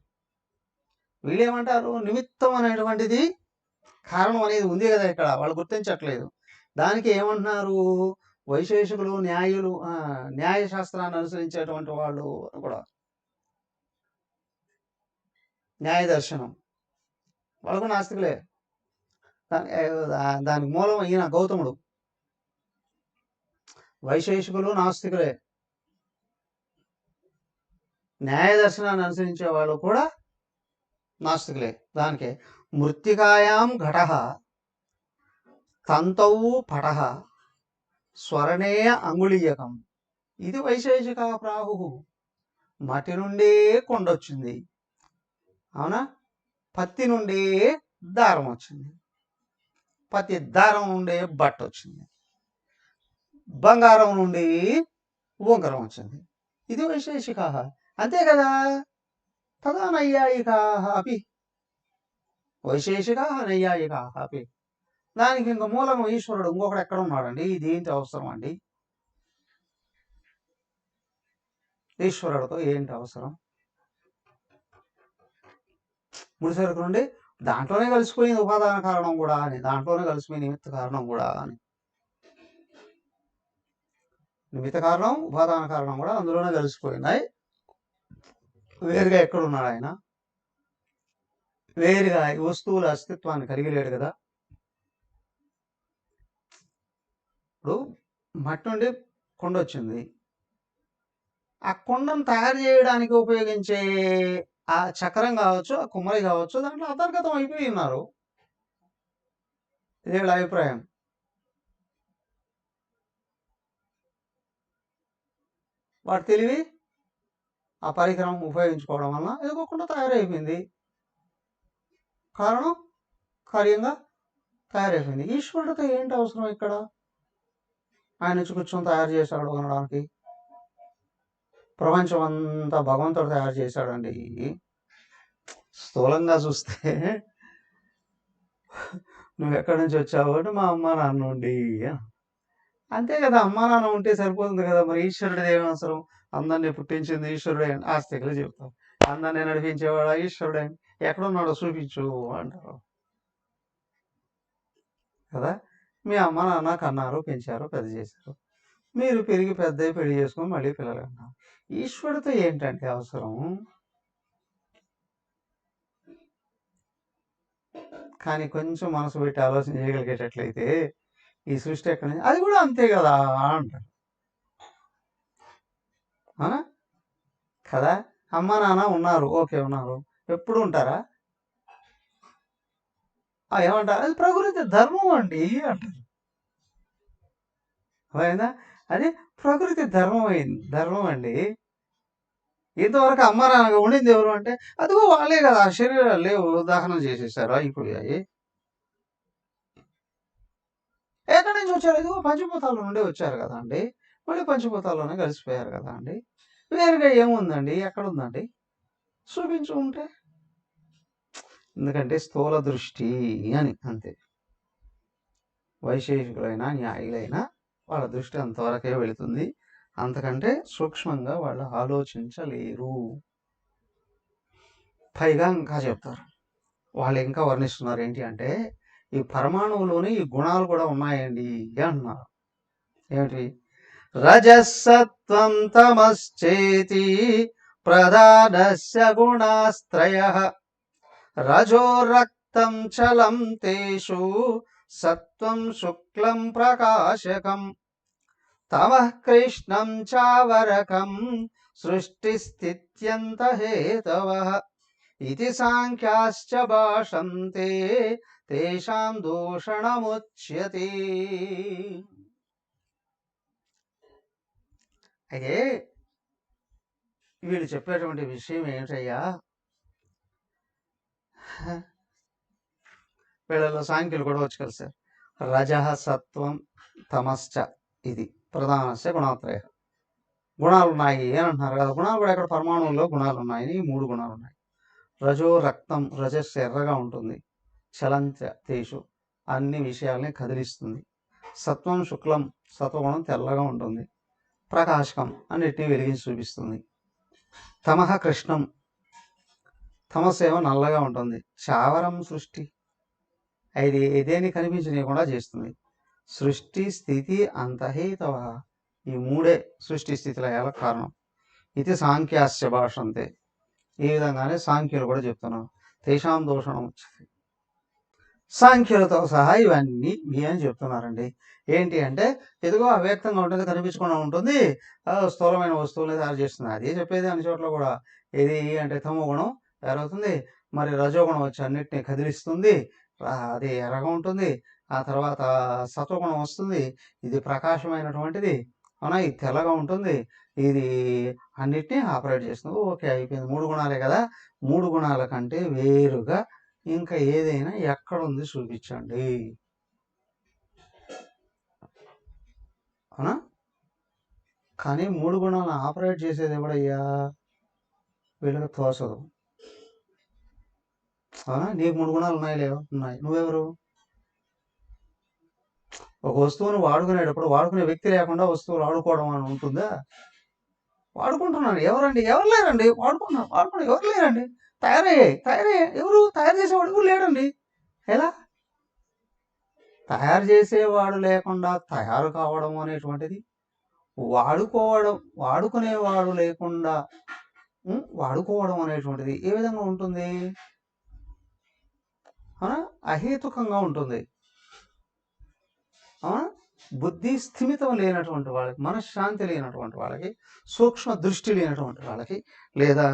వీళ్ళేమంటారు, నిమిత్తం అనేటువంటిది కారణం అనేది ఉంది కదా, ఇక్కడ వాళ్ళు గుర్తించట్లేదు. దానికి ఏమంటున్నారు వైశేషికులు, న్యాయులు, న్యాయశాస్త్రాన్ని అనుసరించేటువంటి వాళ్ళు కూడా, న్యాయ దర్శనం వాళ్ళకు నాస్తికులే. దానికి మూలం ఈయన గౌతముడు. వైశేషికులు నాస్తికులే, న్యాయ దర్శనాన్ని అనుసరించే వాళ్ళు కూడా నాస్తికులే. దానికే మృత్తికాయాం ఘటః తంతౌ పటః స్వర్ణేయ అంగుళీయకం ఇది వైశేషిక ప్రాహు. మట్టి నుండే కొండొచ్చింది, అవునా? పత్తి నుండి దారం వచ్చింది, పత్తి దారం నుండి బట్ట వచ్చింది, బంగారం నుండి ఉంగరం వచ్చింది. ఇది వైశేషిక, అంతే కదా. తదా నైయాయికా అపి, వైశేషిక నైయాయికా అపి. దానికి ఇంక మూలం ఈశ్వరుడు ఇంకొకడు ఎక్కడ ఉన్నాడండి? ఇది ఏంటి అవసరం అండి? ఈశ్వరుడితో ఏంటి అవసరం? ముడిసరుకు నుండి దాంట్లోనే కలిసిపోయింది ఉపాదాన కారణం కూడా అని, దాంట్లోనే కలిసిపోయింది నిమిత్త కారణం కూడా అని. నిమిత్త కారణం ఉపాదాన కారణం కూడా అందులోనే కలిసిపోయినాయి. వేరుగా ఎక్కడున్నాడు ఆయన? వేరుగా ఈ వస్తువుల అస్తిత్వాన్ని కలిగి లేడు కదా. ఇప్పుడు మట్టి నుండి కొండ వచ్చింది, ఆ కొండను తయారు చేయడానికి ఉపయోగించే ఆ చక్రం కావచ్చు, ఆ కుమ్మరి కావచ్చు, దాంట్లో అంతర్గతం అయిపోయి ఉన్నారు. ఇది వీళ్ళ అభిప్రాయం. వాటి తెలివి ఆ పరికరం ఉపయోగించుకోవడం వలన ఎదుకోకుండా తయారైపోయింది. కారణం కార్యంగా తయారైపోయింది. ఈశ్వరుడితో ఏంటి అవసరం ఇక్కడ? ఆయన నుంచి కూర్చొని తయారు చేశాడు అనడానికి. ప్రపంచం అంతా భగవంతుడు తయారు చేశాడండి. స్థూలంగా చూస్తే నువ్వు ఎక్కడి నుంచి వచ్చావు అంటే మా అమ్మ నాన్న నుండి, అంతే కదా. అమ్మ నాన్న ఉంటే సరిపోతుంది కదా. మరి ఈశ్వరుడిది ఏమి అవసరం? అందరినీ పుట్టించింది ఈశ్వరుడే అని ఆస్తికులు చెప్తారు. అందరినీ నడిపించేవాడు ఈశ్వరుడే, ఎక్కడున్నాడో చూపించు అంటారు కదా. మీ అమ్మ నాన్న కన్నారు, పెంచారు, పెద్ద చేశారు. మీరు పెరిగి పెద్ద పెళ్లి చేసుకొని మళ్ళీ పిల్లలు అన్నారు. ఈశ్వరుడితో ఏంటంటే అవసరం? కానీ కొంచెం మనసు పెట్టి ఆలోచన చేయగలిగేటట్లయితే ఈ సృష్టి ఎక్కడి నుంచి, అది కూడా అంతే కదా అంటారు. అవునా కదా. అమ్మ నాన్న ఉన్నారు, ఓకే ఉన్నారు, ఎప్పుడు ఉంటారా? ఏమంటారు? అది ప్రకృతి ధర్మం అండి అంటారు. అయిందా? అది ప్రకృతి ధర్మం అండి. ఇంతవరకు అమ్మ నాన్నగా ఉండింది ఎవరు అంటే అదిగో వాళ్ళే కదా. ఆ శరీరాలు లేవు, దహనం చేసేసారు, అయిపోయాయి. ఎక్కడి నుంచి వచ్చారు? ఇదిగో పంచభూతాల నుండి వచ్చారు కదా అండి. మళ్ళీ పంచభూతాల్లోనే కలిసిపోయారు కదా అండి. వేరుగా ఏముందండి? ఎక్కడుందండి? చూపించు ఉంటే. ఎందుకంటే స్థూల దృష్టి అని, అంతే. వైశేషికులైనా న్యాయులైనా వాళ్ళ దృష్టి అంతవరకే వెళుతుంది, అంతకంటే సూక్ష్మంగా వాళ్ళు ఆలోచించలేరు. పైగా ఇంకా చెప్తారు, వాళ్ళు ఇంకా వర్ణిస్తున్నారు ఏంటి అంటే, ఈ పరమాణువులోని ఈ గుణాలు కూడా ఉన్నాయండి అంటున్నారు. ఏమిటి? రజసత్వం తమశ్చేతి ప్రధానస్య గుణాస్త్రయః రజో రక్తం చలం తేషు సత్వం శుక్లం ప్రకాశకం తమః కృష్ణం చావరకం సృష్టిస్థిత్యంత హేతవః ఇది సాంఖ్యాశ్చ భాషంతే తేషాం దూషణముచ్యతే. అయితే వీళ్ళు చెప్పేటువంటి విషయం ఏమిటయ్యా, వీళ్ళలో సాంఖ్యులు కూడా వచ్చి కలిసారు. రజః సత్వం తమశ్చ ఇది ప్రధానస్య గుణాత్రయ. గుణాలు ఉన్నాయి అని అంటున్నారు కదా. గుణాలు కూడా ఇక్కడ పరమాణువుల్లో గుణాలు ఉన్నాయి. ఈ 3 గుణాలు ఉన్నాయి. రజో రక్తం, రజస్సు ఎర్రగా ఉంటుంది. చలంచ తేషు అన్ని విషయాల్ని కదిలిస్తుంది. సత్వం శుక్లం, సత్వగుణం తెల్లగా ఉంటుంది. ప్రకాశకం అన్నిటినీ వెలిగించి చూపిస్తుంది. తమః కృష్ణం, తమస్సేమో నల్లగా ఉంటుంది. చావరం సృష్టి, అది ఏదేని కనిపించనీయకుండా చేస్తుంది. సృష్టి స్థితి అంతహేతవ, ఈ 3 సృష్టి స్థితి లయాలకు కారణం. ఇది సాంఖ్యాస్య భాషంతే, ఈ విధంగానే సాంఖ్యులు కూడా చెప్తున్నారు. తేషాం దోషణం వచ్చింది. సాంఖ్యులతో సహా ఇవన్నీ మీ అని చెప్తున్నారండి. ఏంటి అంటే ఎదుగో అవ్యక్తంగా ఉంటుంది, కనిపించకుండా ఉంటుంది, స్థూలమైన వస్తువుల్ని తయారు చేస్తుంది. అదే చెప్పేది అన్ని చోట్ల కూడా. ఏది అంటే తమో గుణం తయారవుతుంది, మరి రజోగుణం వచ్చి అన్నిటిని కదిలిస్తుంది, అది ఎర్రగా ఉంటుంది. ఆ తర్వాత సత్వగుణం వస్తుంది, ఇది ప్రకాశమైనటువంటిది, అవునా, ఇది తెల్లగా ఉంటుంది, ఇది అన్నిటినీ ఆపరేట్ చేస్తుంది. ఓకే, అయిపోయింది. 3 గుణాలే కదా. 3 గుణాల కంటే వేరుగా ఇంకా ఏదైనా ఎక్కడుంది చూపించండి, అవునా. కానీ 3 గుణాలను ఆపరేట్ చేసేది ఎవడయ్యా, వీళ్ళకి తోచదు, అవునా. నీకు 3 గుణాలు ఉన్నాయి, లేవు, ఉన్నాయి. నువ్వెవరు? ఒక వస్తువును వాడుకునేటప్పుడు వాడుకునే వ్యక్తి లేకుండా వస్తువులు వాడుకోవడం అని ఉంటుందా? వాడుకుంటున్నాను. ఎవరండి? ఎవరు లేరండి. వాడుకున్నాను ఎవరు లేరండి. తయారయ్యాయి ఎవరు తయారు చేసేవాడు ఎవరు లేడండి. ఎలా? తయారు చేసేవాడు లేకుండా తయారు కావడం అనేటువంటిది, వాడుకునేవాడు లేకుండా వాడుకోవడం అనేటువంటిది ఏ విధంగా ఉంటుంది, అహేతుకంగా ఉంటుంది. బుద్ధి స్థిమితం లేనటువంటి వాళ్ళకి, మనశ్శాంతి లేనటువంటి వాళ్ళకి, సూక్ష్మ దృష్టి లేనటువంటి వాళ్ళకి, లేదా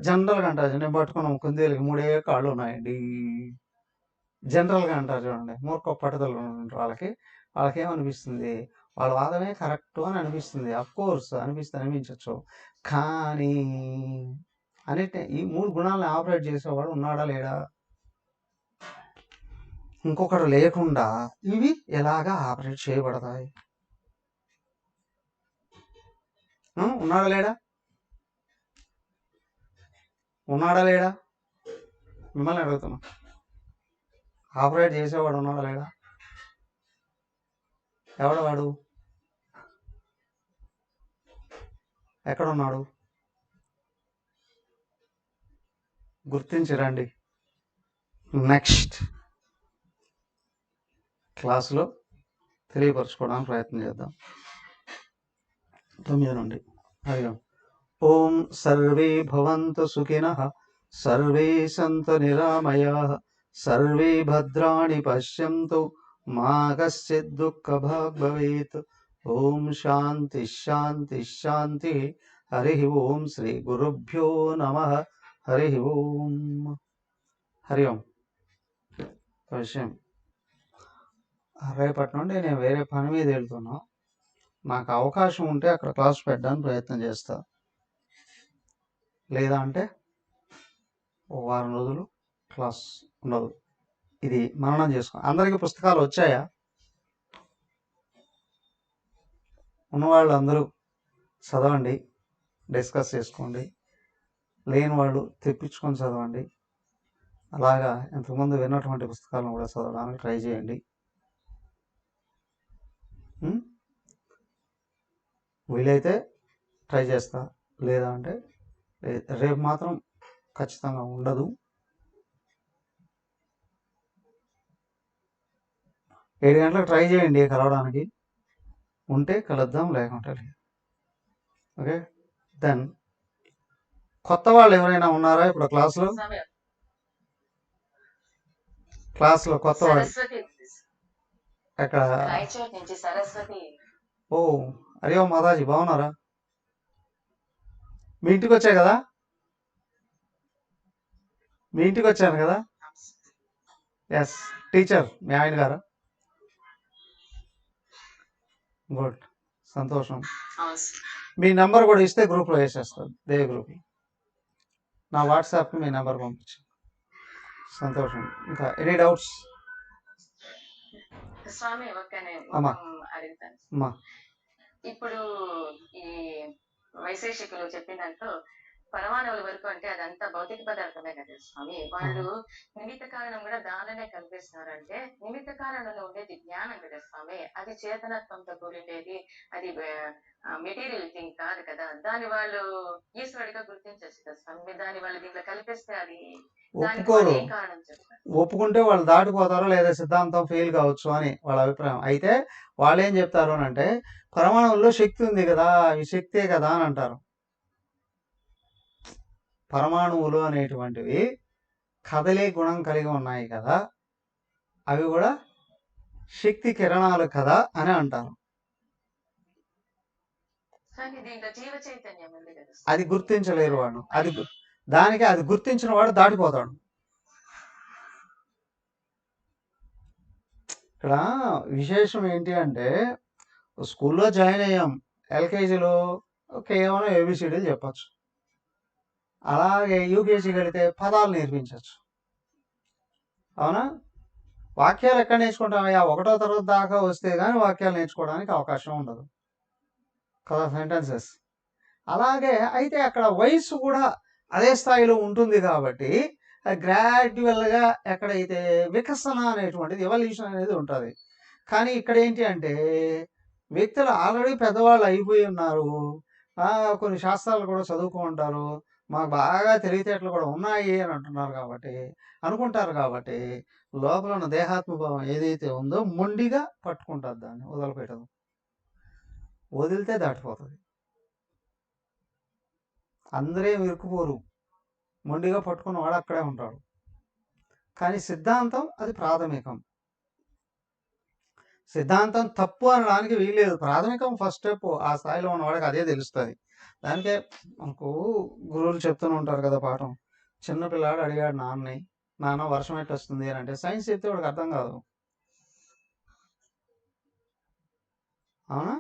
జనరల్గా అంటారు, నేను పట్టుకున్న కుందేలకి 3 కాళ్ళు ఉన్నాయండి, జనరల్గా అంటారు చూడండి, మూర్ఖ పట్టుదల ఉన్నటువంటి వాళ్ళకి ఏమనిపిస్తుంది, వాళ్ళ వాదమే కరెక్ట్ అని అనిపిస్తుంది. అఫ్కోర్స్ అనిపించవచ్చు. కానీ అన్నిటి ఈ 3 గుణాలను ఆపరేట్ చేసేవాడు ఉన్నాడా లేడా? ఇంకొకటి లేకుండా ఇవి ఎలాగా ఆపరేట్ చేయబడతాయి? ఉన్నాడా లేడా? మిమ్మల్ని అడుగుతున్నా. ఆపరేట్ చేసేవాడు ఉన్నాడా లేడా? ఎవడవాడు? ఎక్కడున్నాడు? గుర్తించిరండి. నెక్స్ట్ క్లాసులో తెలియపరచుకోవడానికి ప్రయత్నం చేద్దాం. 9 నుండి. హరి ఓం. సర్వే భవంతు సుఖినః, సర్వే సంతు నిరామయాః, సర్వే భద్రాణి పశ్యంతు, మా కశ్చిద్ దుఃఖభాగ్ భవేత్. ఓం శాంతి శాంతి శాంతి. హరి ఓం. శ్రీ గురుభ్యో నమః. హరి ఓం. హరి ఓం. విషయం, రేపటి నుండి నేను వేరే పని మీద వెళ్తున్నా. నాకు అవకాశం ఉంటే అక్కడ క్లాస్ పెట్టడానికి ప్రయత్నం చేస్తా, లేదా అంటే 1 వారం రోజులు క్లాస్ ఉండదు. ఇది మననం చేసుకో. అందరికీ పుస్తకాలు వచ్చాయా? ఉన్నవాళ్ళు అందరూ చదవండి, డిస్కస్ చేసుకోండి. లేని వాళ్ళు తెప్పించుకొని చదవండి. అలాగా ఇంతకుముందు విన్నటువంటి పుస్తకాలను కూడా చదవడానికి ట్రై చేయండి. వీలైతే ట్రై చేస్తా, లేదా అంటే రేపు మాత్రం ఖచ్చితంగా ఉండదు. 7 గంటలకు ట్రై చేయండి కలవడానికి. ఉంటే కలుద్దాం, లేకుంటే లేదు. ఓకే. దెన్ కొత్త వాళ్ళు ఎవరైనా ఉన్నారా ఇప్పుడు క్లాస్లో? కొత్త వాళ్ళు ఎక్కడ రాయచోటి నుంచి సరస్వతి. ఓ అరే మాతాజీ బాగున్నారా? మీ ఇంటికి వచ్చా కదా, మీ ఇంటికి వచ్చాను కదా. ఎస్ టీచర్ మీ ఆయన గారా? గుడ్, సంతోషం. అవును సార్. మీ నెంబర్ కూడా ఇస్తే గ్రూప్లో వేసేస్తాను, దేవి గ్రూప్. నా వాట్సాప్కి మీ నెంబర్ పంపించు. సంతోషం. ఇంకా ఎనీ డౌట్స్? స్వామి ఒక అమ్మా అడుగుతాను. అమ్మా ఇప్పుడు ఈ వైశేషికులు చెప్పిన దాంట్లో పరమాణువుల వరకు అంటే అదంతా భౌతిక పదార్థమే కదా స్వామి. వాళ్ళు నిమిత్త కారణం కూడా దానినే కల్పిస్తున్నారు. అంటే నిమిత్త కారణంలో ఉండేది జ్ఞానం కదా స్వామి, అది చేతనత్వంతో కూడిండేది, అది మెటీరియల్ థింగ్ కాదు కదా. దాన్ని వాళ్ళు ఈశ్వరుడిగా గుర్తించచ్చు కదా స్వామి. దాన్ని వాళ్ళు దీంట్లో కల్పిస్తే అది దానికి వాళ్ళు ఒప్పుకోరు. ఏం కారణం చెప్తారు? ఒప్పుకుంటే వాళ్ళు దాటిపోతారో లేదా సిద్ధాంతం ఫెయిల్ కావచ్చు అని వాళ్ళ అభిప్రాయం. అయితే వాళ్ళు ఏం చెప్తారు అని అంటే పరమాణువుల్లో శక్తి ఉంది కదా, ఈ శక్తే కదా అని అంటారు. పరమాణువులు అనేటువంటివి కదలే గుణం కలిగి ఉన్నాయి కదా, అవి కూడా శక్తి కిరణాలు కదా అని అంటారు. కానీ దీంట్లో జీవ చైతన్యం ఉంది కదా అది గుర్తించలేరు వాళ్ళు. దానికి అది గుర్తించిన వాడు దాటిపోతాడు. ఇక్కడ విశేషం ఏంటి అంటే స్కూల్లో జాయిన్ అయ్యాం, ఎల్కేజీలో కేవలం ఏబిసిడీలు చెప్పచ్చు. అలాగే యూకేజీకి వెళితే పదాలు నేర్పించవచ్చు. అవునా? వాక్యాలు ఎక్కడ నేర్చుకుంటామయ్యా? 1వ తరగతి దాకా వస్తే కానీ వాక్యాలు నేర్చుకోవడానికి అవకాశం ఉండదు కదా, సెంటెన్సెస్. అలాగే అయితే అక్కడ వయసు కూడా అదే స్థాయిలో ఉంటుంది కాబట్టి గ్రాడ్యువల్గా ఎక్కడైతే వికసన అనేటువంటిది, ఎవల్యూషన్ అనేది ఉంటుంది. కానీ ఇక్కడ ఏంటి అంటే వ్యక్తులు ఆల్రెడీ పెద్దవాళ్ళు అయిపోయి ఉన్నారు, కొన్ని శాస్త్రాలు కూడా చదువుకుంటారు, మాకు బాగా తెలివితేటలు కూడా ఉన్నాయి అని అంటున్నారు కాబట్టి, అనుకుంటారు కాబట్టి లోపల ఉన్న దేహాత్మభావం ఏదైతే ఉందో మొండిగా పట్టుకుంటుంది, దాన్ని వదిలిపెట్టదు. వదిలితే దాటిపోతుంది. అందరే ఇరుక్కుపోరు, మొండిగా పట్టుకున్నవాడు అక్కడే ఉంటాడు. కానీ సిద్ధాంతం అది ప్రాథమికం. సిద్ధాంతం తప్పు అనడానికి వీల్లేదు, ప్రాథమికం ఫస్ట్ స్టెప్. ఆ స్థాయిలో ఉన్నవాడికి అదే తెలుస్తుంది. దానికే మనకు గురువులు చెప్తూనే ఉంటారు కదా పాఠం. చిన్నపిల్లాడు అడిగాడు నాన్నని, నాన్న వర్షం ఎట్టు వస్తుంది అని అంటే సైన్స్ చెప్తే వాడికి అర్థం కాదు. అవునా?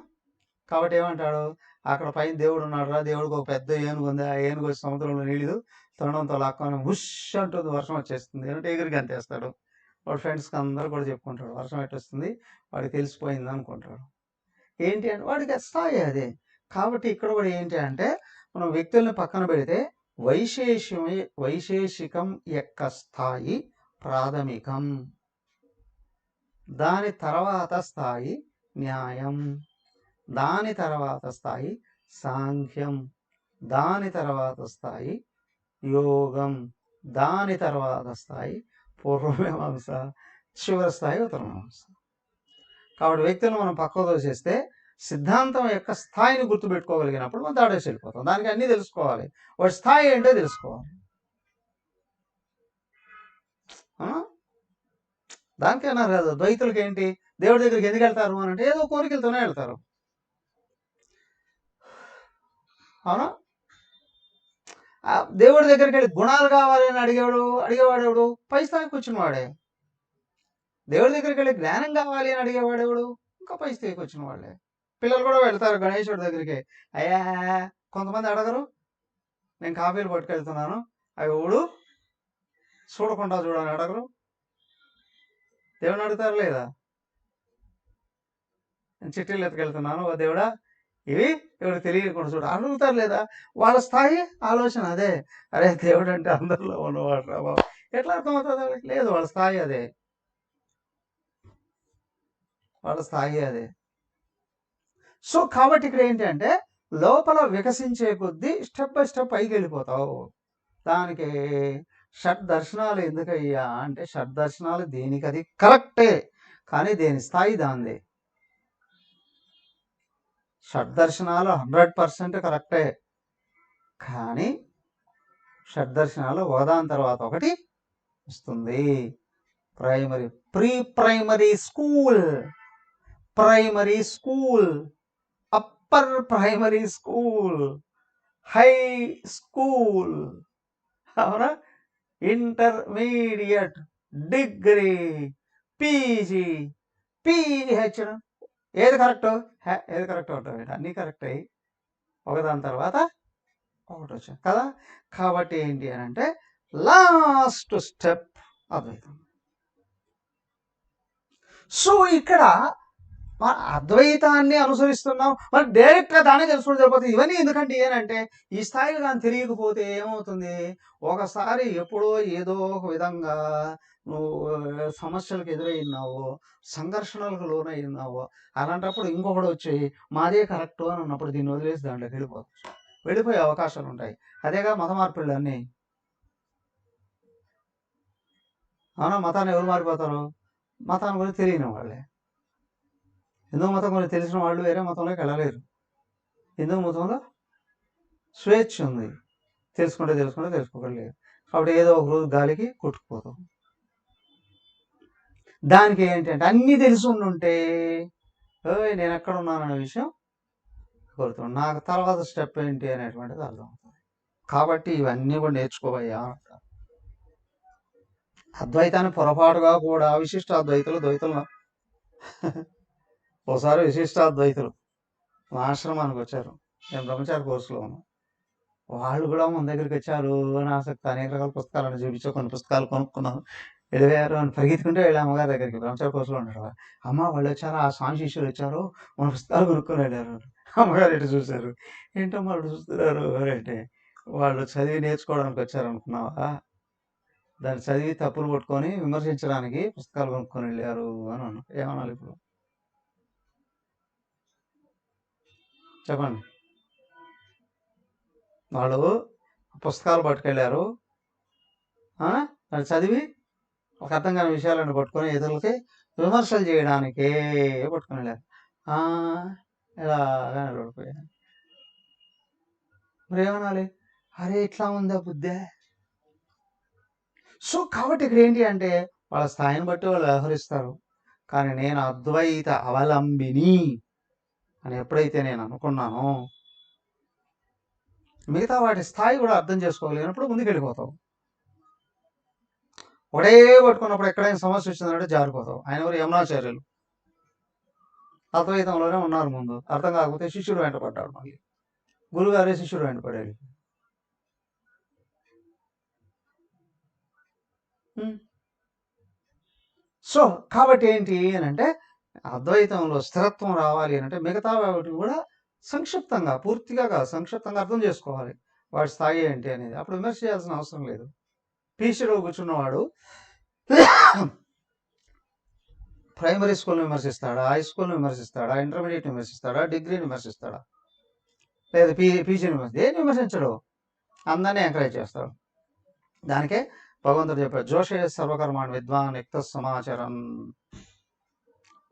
కాబట్టి ఏమంటాడు, అక్కడ పైన దేవుడు ఉన్నాడు రా, దేవుడికి ఒక పెద్ద ఏనుగు ఉంది, ఆ ఏనుగు వచ్చి సముద్రంలో నీళ్ళు తొండంతో లాక్కొని హుష్ అంటుంది, వర్షం వచ్చేస్తుంది అంటే ఎగిరికి అంతేస్తాడు. వాడు ఫ్రెండ్స్కి అందరూ కూడా చెప్పుకుంటాడు వర్షం ఎట్టు వస్తుంది, వాడికి తెలిసిపోయింది అనుకుంటాడు. ఏంటి అంటే వాడికి స్థాయి అదే. కాబట్టి ఇక్కడ కూడా ఏంటి అంటే మనం వ్యక్తుల్ని పక్కన పెడితే వైశేషికం యొక్క స్థాయి ప్రాథమికం, దాని తర్వాత స్థాయి న్యాయం, దాని తర్వాత స్థాయి సాంఖ్యం, దాని తర్వాత స్థాయి యోగం, దాని తర్వాత స్థాయి పూర్వమీమాంస, చివరి స్థాయి ఉత్తరమీమాంస. కాబట్టి వ్యక్తులను మనం పక్కకు తోసేస్తే సిద్ధాంతం యొక్క స్థాయిని గుర్తుపెట్టుకోగలిగినప్పుడు మనం దాటేసి వెళ్ళిపోతాం. దానికి అన్నీ తెలుసుకోవాలి, వాడి స్థాయి ఏంటో తెలుసుకోవాలి. దానికైనా కాదు, ద్వైతులకి ఏంటి, దేవుడి దగ్గరికి ఎందుకు వెళ్తారు అని అంటే ఏదో కోరికలతోనే వెళ్తారు. అవునా? దేవుడి దగ్గరికి వెళ్ళి గుణాలు కావాలి అని అడిగేవాడు ఎవడు? పై స్థాయికి వచ్చిన వాడే. దేవుడి దగ్గరికి వెళ్ళి జ్ఞానం కావాలి అని అడిగేవాడు ఎవడు? ఇంకా పై స్థాయికి వచ్చిన వాళ్ళే. పిల్లలు కూడా వెళ్తారు గణేశుడి దగ్గరికి, అయ్యా కొంతమంది అడగరు, నేను కాఫీలు పట్టుకెళ్తున్నాను అవి ఎవడు చూడకుండా చూడని అడగరు. దేవుడిని అడుగుతారు లేదా? నేను చిట్టీలు ఎత్తుకెళ్తున్నాను, ఓ దేవుడా ఇవి ఎవరు తెలియకుండా చూడ అడుగుతారు లేదా? వాళ్ళ స్థాయి ఆలోచన అదే. అరే దేవుడు అంటే అందరిలో ఉన్నవాడు రా బాబు, ఎట్లా అర్థమవుతుంది వాళ్ళకి? లేదు, వాళ్ళ స్థాయి అదే, వాళ్ళ స్థాయి అదే. సో కాబట్టి ఇక్కడ ఏంటి అంటే లోపల వికసించే కొద్దీ స్టెప్ బై స్టెప్ పైకి వెళ్ళిపోతావు. దానికి షడ్ దర్శనాలు ఎందుకయ్యా అంటే షడ్ దర్శనాలు దేనికి అది కరెక్టే, కానీ దేని స్థాయి దాందే. షడ్దర్శనాలు 100% కరెక్టే, కానీ షడ్దర్శనాలు ఒకదాని తర్వాత ఒకటి వస్తుంది. Pre primary school primary school, upper primary school, high school, అవునా, ఇంటర్మీడియట్, డిగ్రీ, పీజీ, పిహెచ్డి. ఏది కరెక్ట్? ఏది కరెక్ట్ ఉంటుంది? అన్నీ కరెక్ట్ అయ్యి ఒకదాని తర్వాత ఒకటి వచ్చాయి కదా. కాబట్టి ఏంటి అని అంటే లాస్ట్ స్టెప్ అద్వైతం. సో ఇక్కడ మన అద్వైతాన్ని అనుసరిస్తున్నాం, మరి డైరెక్ట్గా దాన్ని తెలుసుకుంటే సరిపోతుంది. ఇవన్నీ ఎందుకంటే ఏంటంటే ఈ స్థాయిలో కానీ తెలియకపోతే ఏమవుతుంది, ఒకసారి ఎప్పుడో ఏదో ఒక విధంగా నువ్వు సమస్యలకు ఎదురైనావు, సంఘర్షణలకు లోనైనావు, అలాంటప్పుడు ఇంకొకటి వచ్చి మాదే కరెక్ట్ అని అన్నప్పుడు దీన్ని వదిలేసి దాంట్లోకి వెళ్ళిపోయే అవకాశాలు ఉంటాయి. అదేగా మత మార్పులు అన్నీ. అవునా, మతాన్ని ఎవరు మారిపోతారు? మతాన్ని గురించి తెలియని వాళ్ళే. హిందూ మతం గురించి తెలిసిన వాళ్ళు వేరే మతంలోకి వెళ్ళలేరు. హిందూ మతంలో స్వేచ్ఛ ఉంది, తెలుసుకోగలేరు. కాబట్టి ఏదో ఒక రోజు గాలికి కొట్టుకుపోతాం. దానికి ఏంటంటే అన్నీ తెలిసి ఉండుంటే నేను ఎక్కడ ఉన్నాననే విషయం కోరుతున్నాను, నాకు తర్వాత స్టెప్ ఏంటి అనేటువంటిది అర్థమవుతుంది. కాబట్టి ఇవన్నీ కూడా నేర్చుకోవయ్యా అంటారు. అద్వైతాన్ని పొరపాటుగా కూడా విశిష్ట అద్వైతులు ద్వైతులు ఒకసారి విశిష్టాద్వైతులు మా ఆశ్రమానికి వచ్చారు. నేను బ్రహ్మచారి కోర్సులో ఉన్నాను. వాళ్ళు కూడా మన దగ్గరికి వచ్చారు అని ఆసక్తి, అనేక రకాల పుస్తకాలను చూపించా, కొన్ని పుస్తకాలు కొనుక్కున్నాను, వెళ్ళారు అని పరిగెత్తుకుంటే వెళ్ళి అమ్మగారి దగ్గరికి. బ్రహ్మచారి కోర్సులో ఉంటారు. అమ్మ వాళ్ళు వచ్చారు, ఆ స్వామి శిష్యులు వచ్చారు, మన పుస్తకాలు కొనుక్కొని వెళ్ళారు. అమ్మగారు ఇటు చూశారు, ఏంటమ్మా వాళ్ళు చూస్తున్నారు అంటే, వాళ్ళు చదివి నేర్చుకోవడానికి వచ్చారు అనుకున్నావా, దాన్ని చదివి తప్పులు పట్టుకొని విమర్శించడానికి పుస్తకాలు కొనుక్కొని వెళ్ళారు అని అన్నారు. ఏమనాలి ఇప్పుడు చెప్పండి? వాళ్ళు పుస్తకాలు పట్టుకెళ్ళారు, దాన్ని చదివి ఒక అర్థం కాని విషయాలను పట్టుకొని ఇతరులకి విమర్శలు చేయడానికే పట్టుకొని వెళ్ళారు. ఇలాగానే పడిపోయాను. మరి ఏమనాలి? అరే ఇట్లా ఉందా బుద్ధే? సో కాబట్టి ఇక్కడ ఏంటి అంటే వాళ్ళ స్థాయిని బట్టి వాళ్ళు వ్యవహరిస్తారు. కానీ నేను అద్వైత అవలంబిని అని ఎప్పుడైతే నేను అనుకున్నానో, మిగతా వాటి స్థాయి కూడా అర్థం చేసుకోగలిగినప్పుడు ముందుకెళ్ళిపోతావు. ఒకటే పట్టుకున్నప్పుడు ఎక్కడైనా సమస్య వచ్చిందంటే జారిపోతావు. ఆయన ఎవరు? యమునాచార్యులు అద్వైతంలోనే ఉన్నారు. ముందు అర్థం కాకపోతే శిష్యుడు వెంటపడ్డాడు, మళ్ళీ గురుగారే శిష్యుడు వెంటపడేది. సో కాబట్టి ఏంటి అని అంటే అద్వైతంలో స్థిరత్వం రావాలి అని అంటే మిగతా వాటిని కూడా సంక్షిప్తంగా, పూర్తిగా కాదు, సంక్షిప్తంగా అర్థం చేసుకోవాలి వాడి స్థాయి ఏంటి అనేది. అప్పుడు విమర్శ చేయాల్సిన అవసరం లేదు. పీసీలో కూర్చున్నవాడు ప్రైమరీ స్కూల్ని విమర్శిస్తాడా, హై స్కూల్ని విమర్శిస్తాడా, ఇంటర్మీడియట్ విమర్శిస్తాడా, డిగ్రీని విమర్శిస్తాడా, లేదా పీజీని దేన్ని విమర్శించడు, అందరినీ ఎంకరేజ్ చేస్తాడు. దానికే భగవంతుడు చెప్పాడు, జోషే సర్వకర్మాణి విద్వాన్ యుక్త సమాచారం.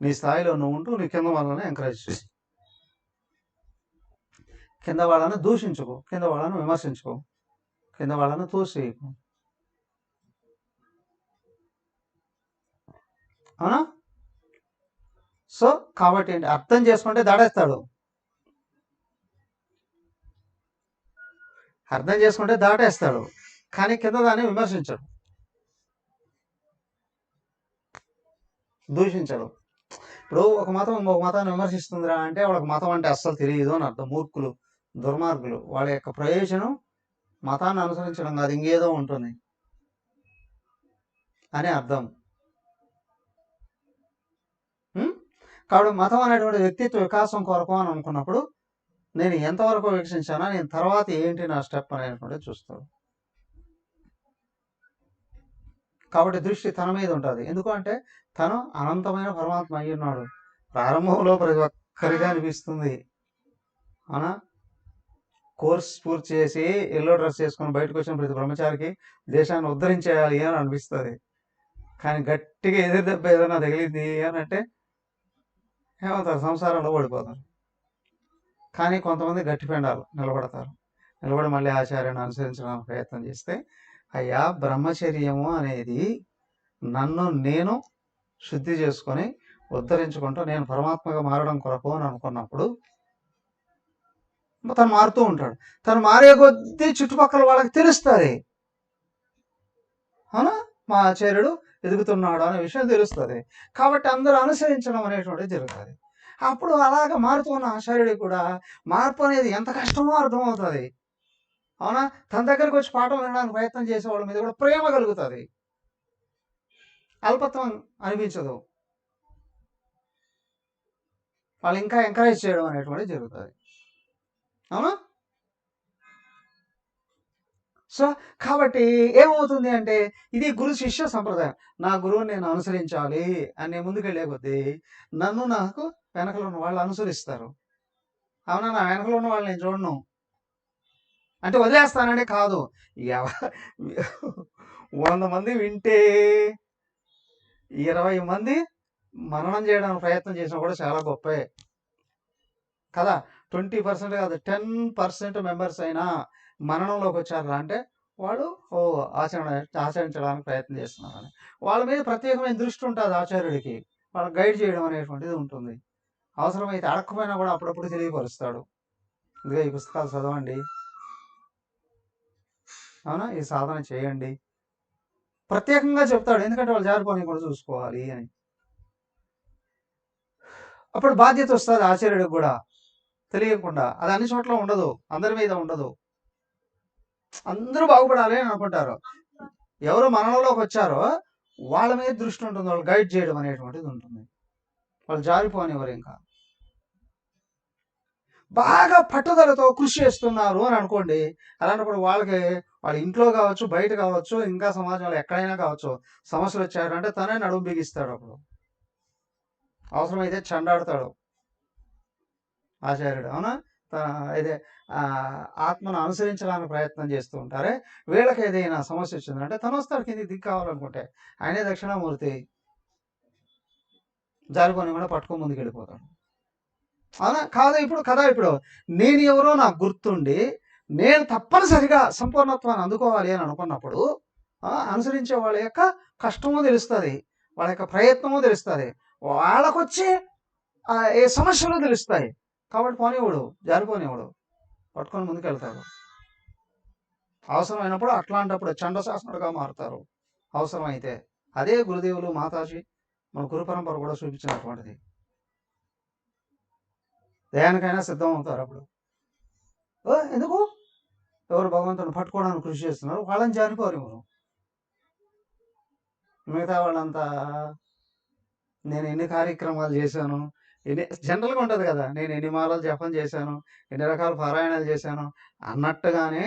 నీ స్థాయిలో నువ్వు ఉంటూ నీ కింద వాళ్ళని ఎంకరేజ్ చేసి, కింద వాళ్ళని దూషించుకో, కింద వాళ్ళని విమర్శించుకో, కింద వాళ్ళని తోసేయకు. అవునా? సో కాబట్టి ఏంటి, అర్థం చేసుకుంటే దాటేస్తాడు. అర్థం చేసుకుంటే దాటేస్తాడు, కానీ కింద దాన్ని విమర్శించడు, దూషించడు. ఇప్పుడు ఒక మతం ఇంకొక మతాన్ని విమర్శిస్తుందిరా అంటే వాళ్ళకి మతం అంటే అస్సలు తెలియదు అని అర్థం. మూర్ఖులు, దుర్మార్గులు. వాళ్ళ యొక్క ప్రయోజనం మతాన్ని అనుసరించడం కాదు, ఇంకేదో ఉంటుంది అని అర్థం. కాబట్టి మతం అనేటువంటి వ్యక్తిత్వ వికాసం కొరకు అని అనుకున్నప్పుడు నేను ఎంతవరకు వీక్షించానా, నేను తర్వాత ఏంటి నా స్టెప్ అనేటువంటిది చూస్తాడు. కాబట్టి దృష్టి తన మీద ఉంటుంది. ఎందుకంటే తను అనంతమైన పరమాత్మ అయి ఉన్నాడు. ప్రారంభంలో ప్రతి ఒక్కరిగా అనిపిస్తుంది, అవునా? కోర్స్ పూర్తి చేసి ఎల్లో డ్రెస్ చేసుకుని బయటకు వచ్చిన ప్రతి బ్రహ్మచారికి దేశాన్ని ఉద్ధరించేయాలి అని అనిపిస్తుంది. కానీ గట్టిగా ఎదురు దెబ్బ ఏదైనా తగిలింది అని అంటే ఏమవుతారు? సంసారంలో పడిపోతారు. కానీ కొంతమంది గట్టి పెండాలు నిలబడతారు. నిలబడి మళ్ళీ ఆచార్యాన్ని అనుసరించడానికి ప్రయత్నం చేస్తే, అయ్యా బ్రహ్మచర్యము అనేది నన్ను నేను శుద్ధి చేసుకొని ఉద్ధరించుకుంటూ నేను పరమాత్మగా మారడం కొరకు అని అనుకున్నప్పుడు తను మారుతూ ఉంటాడు. తను మారే కొద్దీ చుట్టుపక్కల వాళ్ళకి తెలుస్తుంది, అవునా, మా ఆచార్యుడు ఎదుగుతున్నాడు అనే విషయం తెలుస్తుంది. కాబట్టి అందరూ అనుసరించడం అనేటువంటిది జరుగుతుంది. అప్పుడు అలాగ మారుతున్న ఆచార్యుడికి కూడా మార్పు అనేది ఎంత కష్టమో అర్థమవుతుంది, అవునా. తన దగ్గరకు వచ్చి పాఠం వినడానికి ప్రయత్నం చేసే వాళ్ళ మీద కూడా ప్రేమ కలుగుతుంది, అల్పత్వం అనిపించదు, వాళ్ళు ఇంకా ఎంకరేజ్ చేయడం అనేటువంటిది జరుగుతుంది, అవునా. సో కాబట్టి ఏమవుతుంది అంటే ఇది గురు శిష్య సంప్రదాయం. నా గురువుని నేను అనుసరించాలి అని ముందుకెళ్ళే కొద్దీ నన్ను నాకు వెనకలో ఉన్న వాళ్ళు అనుసరిస్తారు, అవునా. నా వెనకలో ఉన్న వాళ్ళు నేను చూడను అంటే వదిలేస్తానంటే కాదు. 100 మంది వింటే 20 మంది మననం చేయడానికి ప్రయత్నం చేసినా కూడా చాలా గొప్పే కదా. 20% కాదు, 10% మెంబర్స్ అయినా మననంలోకి వచ్చారా అంటే వాడు ఆచరించడానికి ప్రయత్నం చేస్తున్నారని వాళ్ళ మీద ప్రత్యేకమైన దృష్టి ఉంటుంది ఆచార్యుడికి. వాళ్ళకి గైడ్ చేయడం అనేటువంటిది ఉంటుంది. అవసరమైతే అడగకపోయినా కూడా అప్పుడప్పుడు తెలియపరుస్తాడు, ఇదిగా ఈ పుస్తకాలు చదవండి, అవునా, ఈ సాధన చేయండి, ప్రత్యేకంగా చెప్తాడు. ఎందుకంటే వాళ్ళు జారిపోని కూడా చూసుకోవాలి అని. అప్పుడు బాధ్యత వస్తుంది ఆచార్యుడికి కూడా తెలియకుండా. అది అన్ని చోట్ల ఉండదు, అందరి మీద ఉండదు. అందరూ బాగుపడాలి అని అనుకుంటారు. ఎవరు మనలోకి వచ్చారో వాళ్ళ మీద దృష్టి ఉంటుంది, వాళ్ళు గైడ్ చేయడం అనేటువంటిది ఉంటుంది. వాళ్ళు జారిపోనివ్వరు. ఇంకా బాగా పట్టుదలతో కృషి చేస్తున్నారు అని అనుకోండి, అలాంటప్పుడు వాళ్ళకి వాళ్ళ ఇంట్లో కావచ్చు, బయట కావచ్చు, ఇంకా సమాజంలో ఎక్కడైనా కావచ్చు, సమస్యలు వచ్చారంటే తనే నడుము బిగిస్తాడు. అప్పుడు అవసరమైతే చండాడుతాడు ఆచార్యుడు, అవునా. అయితే ఆత్మను అనుసరించడానికి ప్రయత్నం చేస్తూ ఉంటారే, వీళ్ళకి ఏదైనా సమస్య వచ్చిందంటే తను వస్తాడు కిందికి దిక్కు కావాలనుకుంటే. ఆయనే దక్షిణామూర్తి, జారిపోని కూడా పట్టుకొని ముందుకు వెళ్ళిపోతాడు, అవునా. కాదు ఇప్పుడు కదా, ఇప్పుడు నేను ఎవరో నాకు గుర్తుండి నేను తప్పనిసరిగా సంపూర్ణత్వాన్ని అందుకోవాలి అని అనుకున్నప్పుడు అనుసరించే వాళ్ళ యొక్క కష్టమో తెలుస్తుంది, వాళ్ళ యొక్క ప్రయత్నమో తెలుస్తుంది, వాళ్ళకొచ్చే ఏ సమస్యలు తెలుస్తాయి. కాబట్టి పోనివాడు, జారిపోనివాడు, పట్టుకొని ముందుకెళ్తాడు. అవసరమైనప్పుడు అట్లాంటప్పుడు చండశాసనుడుగా మారుతారు అవసరమైతే. అదే గురుదేవులు మాతాజీ మన గురు పరంపర కూడా చూపించినటువంటిది. దేనికైనా సిద్ధం అవుతారు అప్పుడు. ఎందుకు ఎవరు భగవంతుని పట్టుకోవడానికి కృషి చేస్తున్నారు వాళ్ళని జారిపోరు. మిగతా వాళ్ళంతా నేను ఎన్ని కార్యక్రమాలు చేశాను, జనరల్గా ఉంటుంది కదా, నేను ఎన్ని మాలలు జపం చేశాను, ఎన్ని రకాల పారాయణాలు చేశాను అన్నట్టుగానే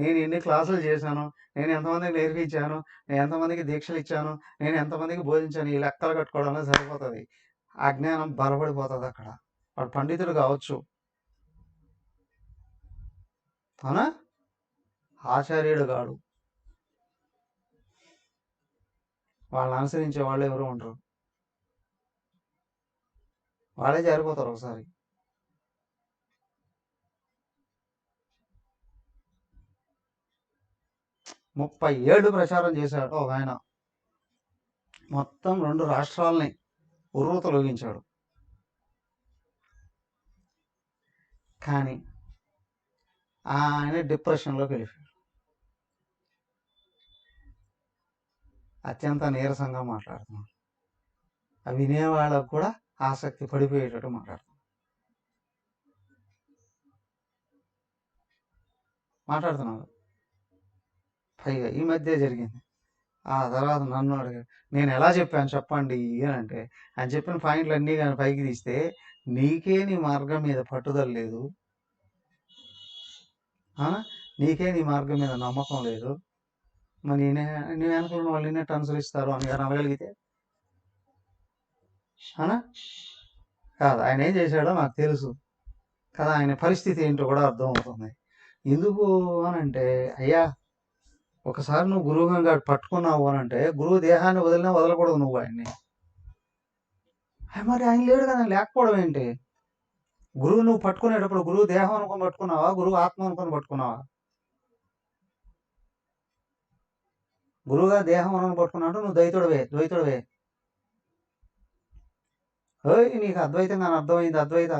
నేను ఎన్ని క్లాసులు చేశాను, నేను ఎంతమందికి నేర్పించాను, నేను ఎంతమందికి దీక్షలు ఇచ్చాను, నేను ఎంతమందికి బోధించాను, ఈ లెక్కలు కట్టుకోవడంలో సరిపోతుంది. అజ్ఞానం బలపడిపోతుంది అక్కడ. వాడు పండితుడు కావచ్చు, అవునా, ఆచార్యుడు కాడు. వాళ్ళని అనుసరించే వాళ్ళు ఎవరు ఉండరు, వాళ్ళే జారిపోతారు ఒకసారి. ముప్పై ఏళ్ళు ప్రచారం చేశాడు ఒక ఆయన, మొత్తం 2 రాష్ట్రాలని ఉర్రూతలొగించాడు. కానీ ఆయన డిప్రెషన్లోకి వెళ్ళిపోయాడు. అత్యంత నీరసంగా మాట్లాడుతున్నాడు, వినేవాళ్ళకు కూడా ఆసక్తి పడిపోయేటట్టు మాట్లాడుతున్నాడు. పైగా ఈ మధ్య జరిగింది. ఆ తర్వాత నన్ను అడిగాడు, నేను ఎలా చెప్పాను చెప్పండి అని అంటే, ఆయన చెప్పిన పాయింట్లు అన్నీ కానీ పైకి తీస్తే నీకే నీ మార్గం మీద పట్టుదల లేదు, నీకే నీ మార్గం మీద నమ్మకం లేదు, మరి నీ వెనకాల వాళ్ళు నిన్నట్టు అనుసరిస్తారు అని అనగలిగితే కాదు. ఆయన ఏం చేశాడో నాకు తెలుసు కదా, ఆయన పరిస్థితి ఏంటో కూడా అర్థమవుతుంది. ఎందుకు అని అంటే, అయ్యా ఒకసారి నువ్వు గురువుగా పట్టుకున్నావు అని అంటే గురువు దేహాన్ని వదిలినా వదలకూడదు నువ్వు ఆయన్ని. మరి ఆయన లేడు కదా, లేకపోవడం ఏంటి? గురువు నువ్వు పట్టుకునేటప్పుడు గురువు దేహం అనుకొని పట్టుకున్నావా, గురువు ఆత్మ అనుకొని పట్టుకున్నావా? గురువుగా దేహం అనుకొని పట్టుకున్నావు నువ్వు ద్వైతుడవే. ఓయ్ నీకు అద్వైతం కానీ అర్థమైంది, అద్వైత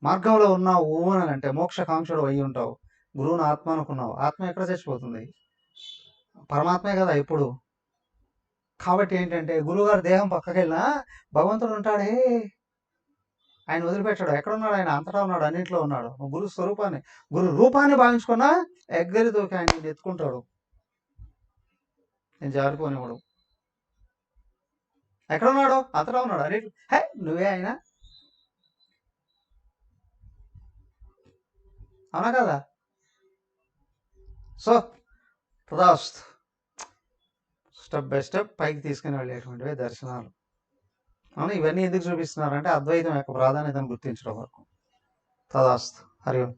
మార్గంలో ఉన్నావు అని అంటే మోక్షకాంక్షుడు అయి ఉంటావు, గురువుని ఆత్మ అనుకున్నావు. ఆత్మ ఎక్కడ చచ్చిపోతుంది? పరమాత్మే కదా ఎప్పుడు. కాబట్టి ఏంటంటే గురువుగారు దేహం పక్కకి వెళ్ళినా భగవంతుడు ఉంటాడే, ఆయన వదిలిపెట్టాడు. ఎక్కడున్నాడు? ఆయన అంతటా ఉన్నాడు, అన్నింటిలో ఉన్నాడు. గురు స్వరూపాన్ని, గురు రూపాన్ని భావించుకున్నా ఎగ్గరితోకి ఆయన నిన్ను ఎత్తుకుంటాడు, నేను జారుకోనివాడు. ఎక్కడున్నాడు? అంతటా ఉన్నాడు, అన్నింటి. హే నువ్వే ఆయన, అవునా కదా? సో తదాస్తు. స్టెప్ బై స్టెప్ పైకి తీసుకుని వెళ్ళేటువంటివే దర్శనాలు. అవును, ఇవన్నీ ఎందుకు చూపిస్తున్నారంటే అద్వైతం యొక్క ప్రాధాన్యతను గుర్తించడం వరకు. తదాస్తు. హరి ఓం.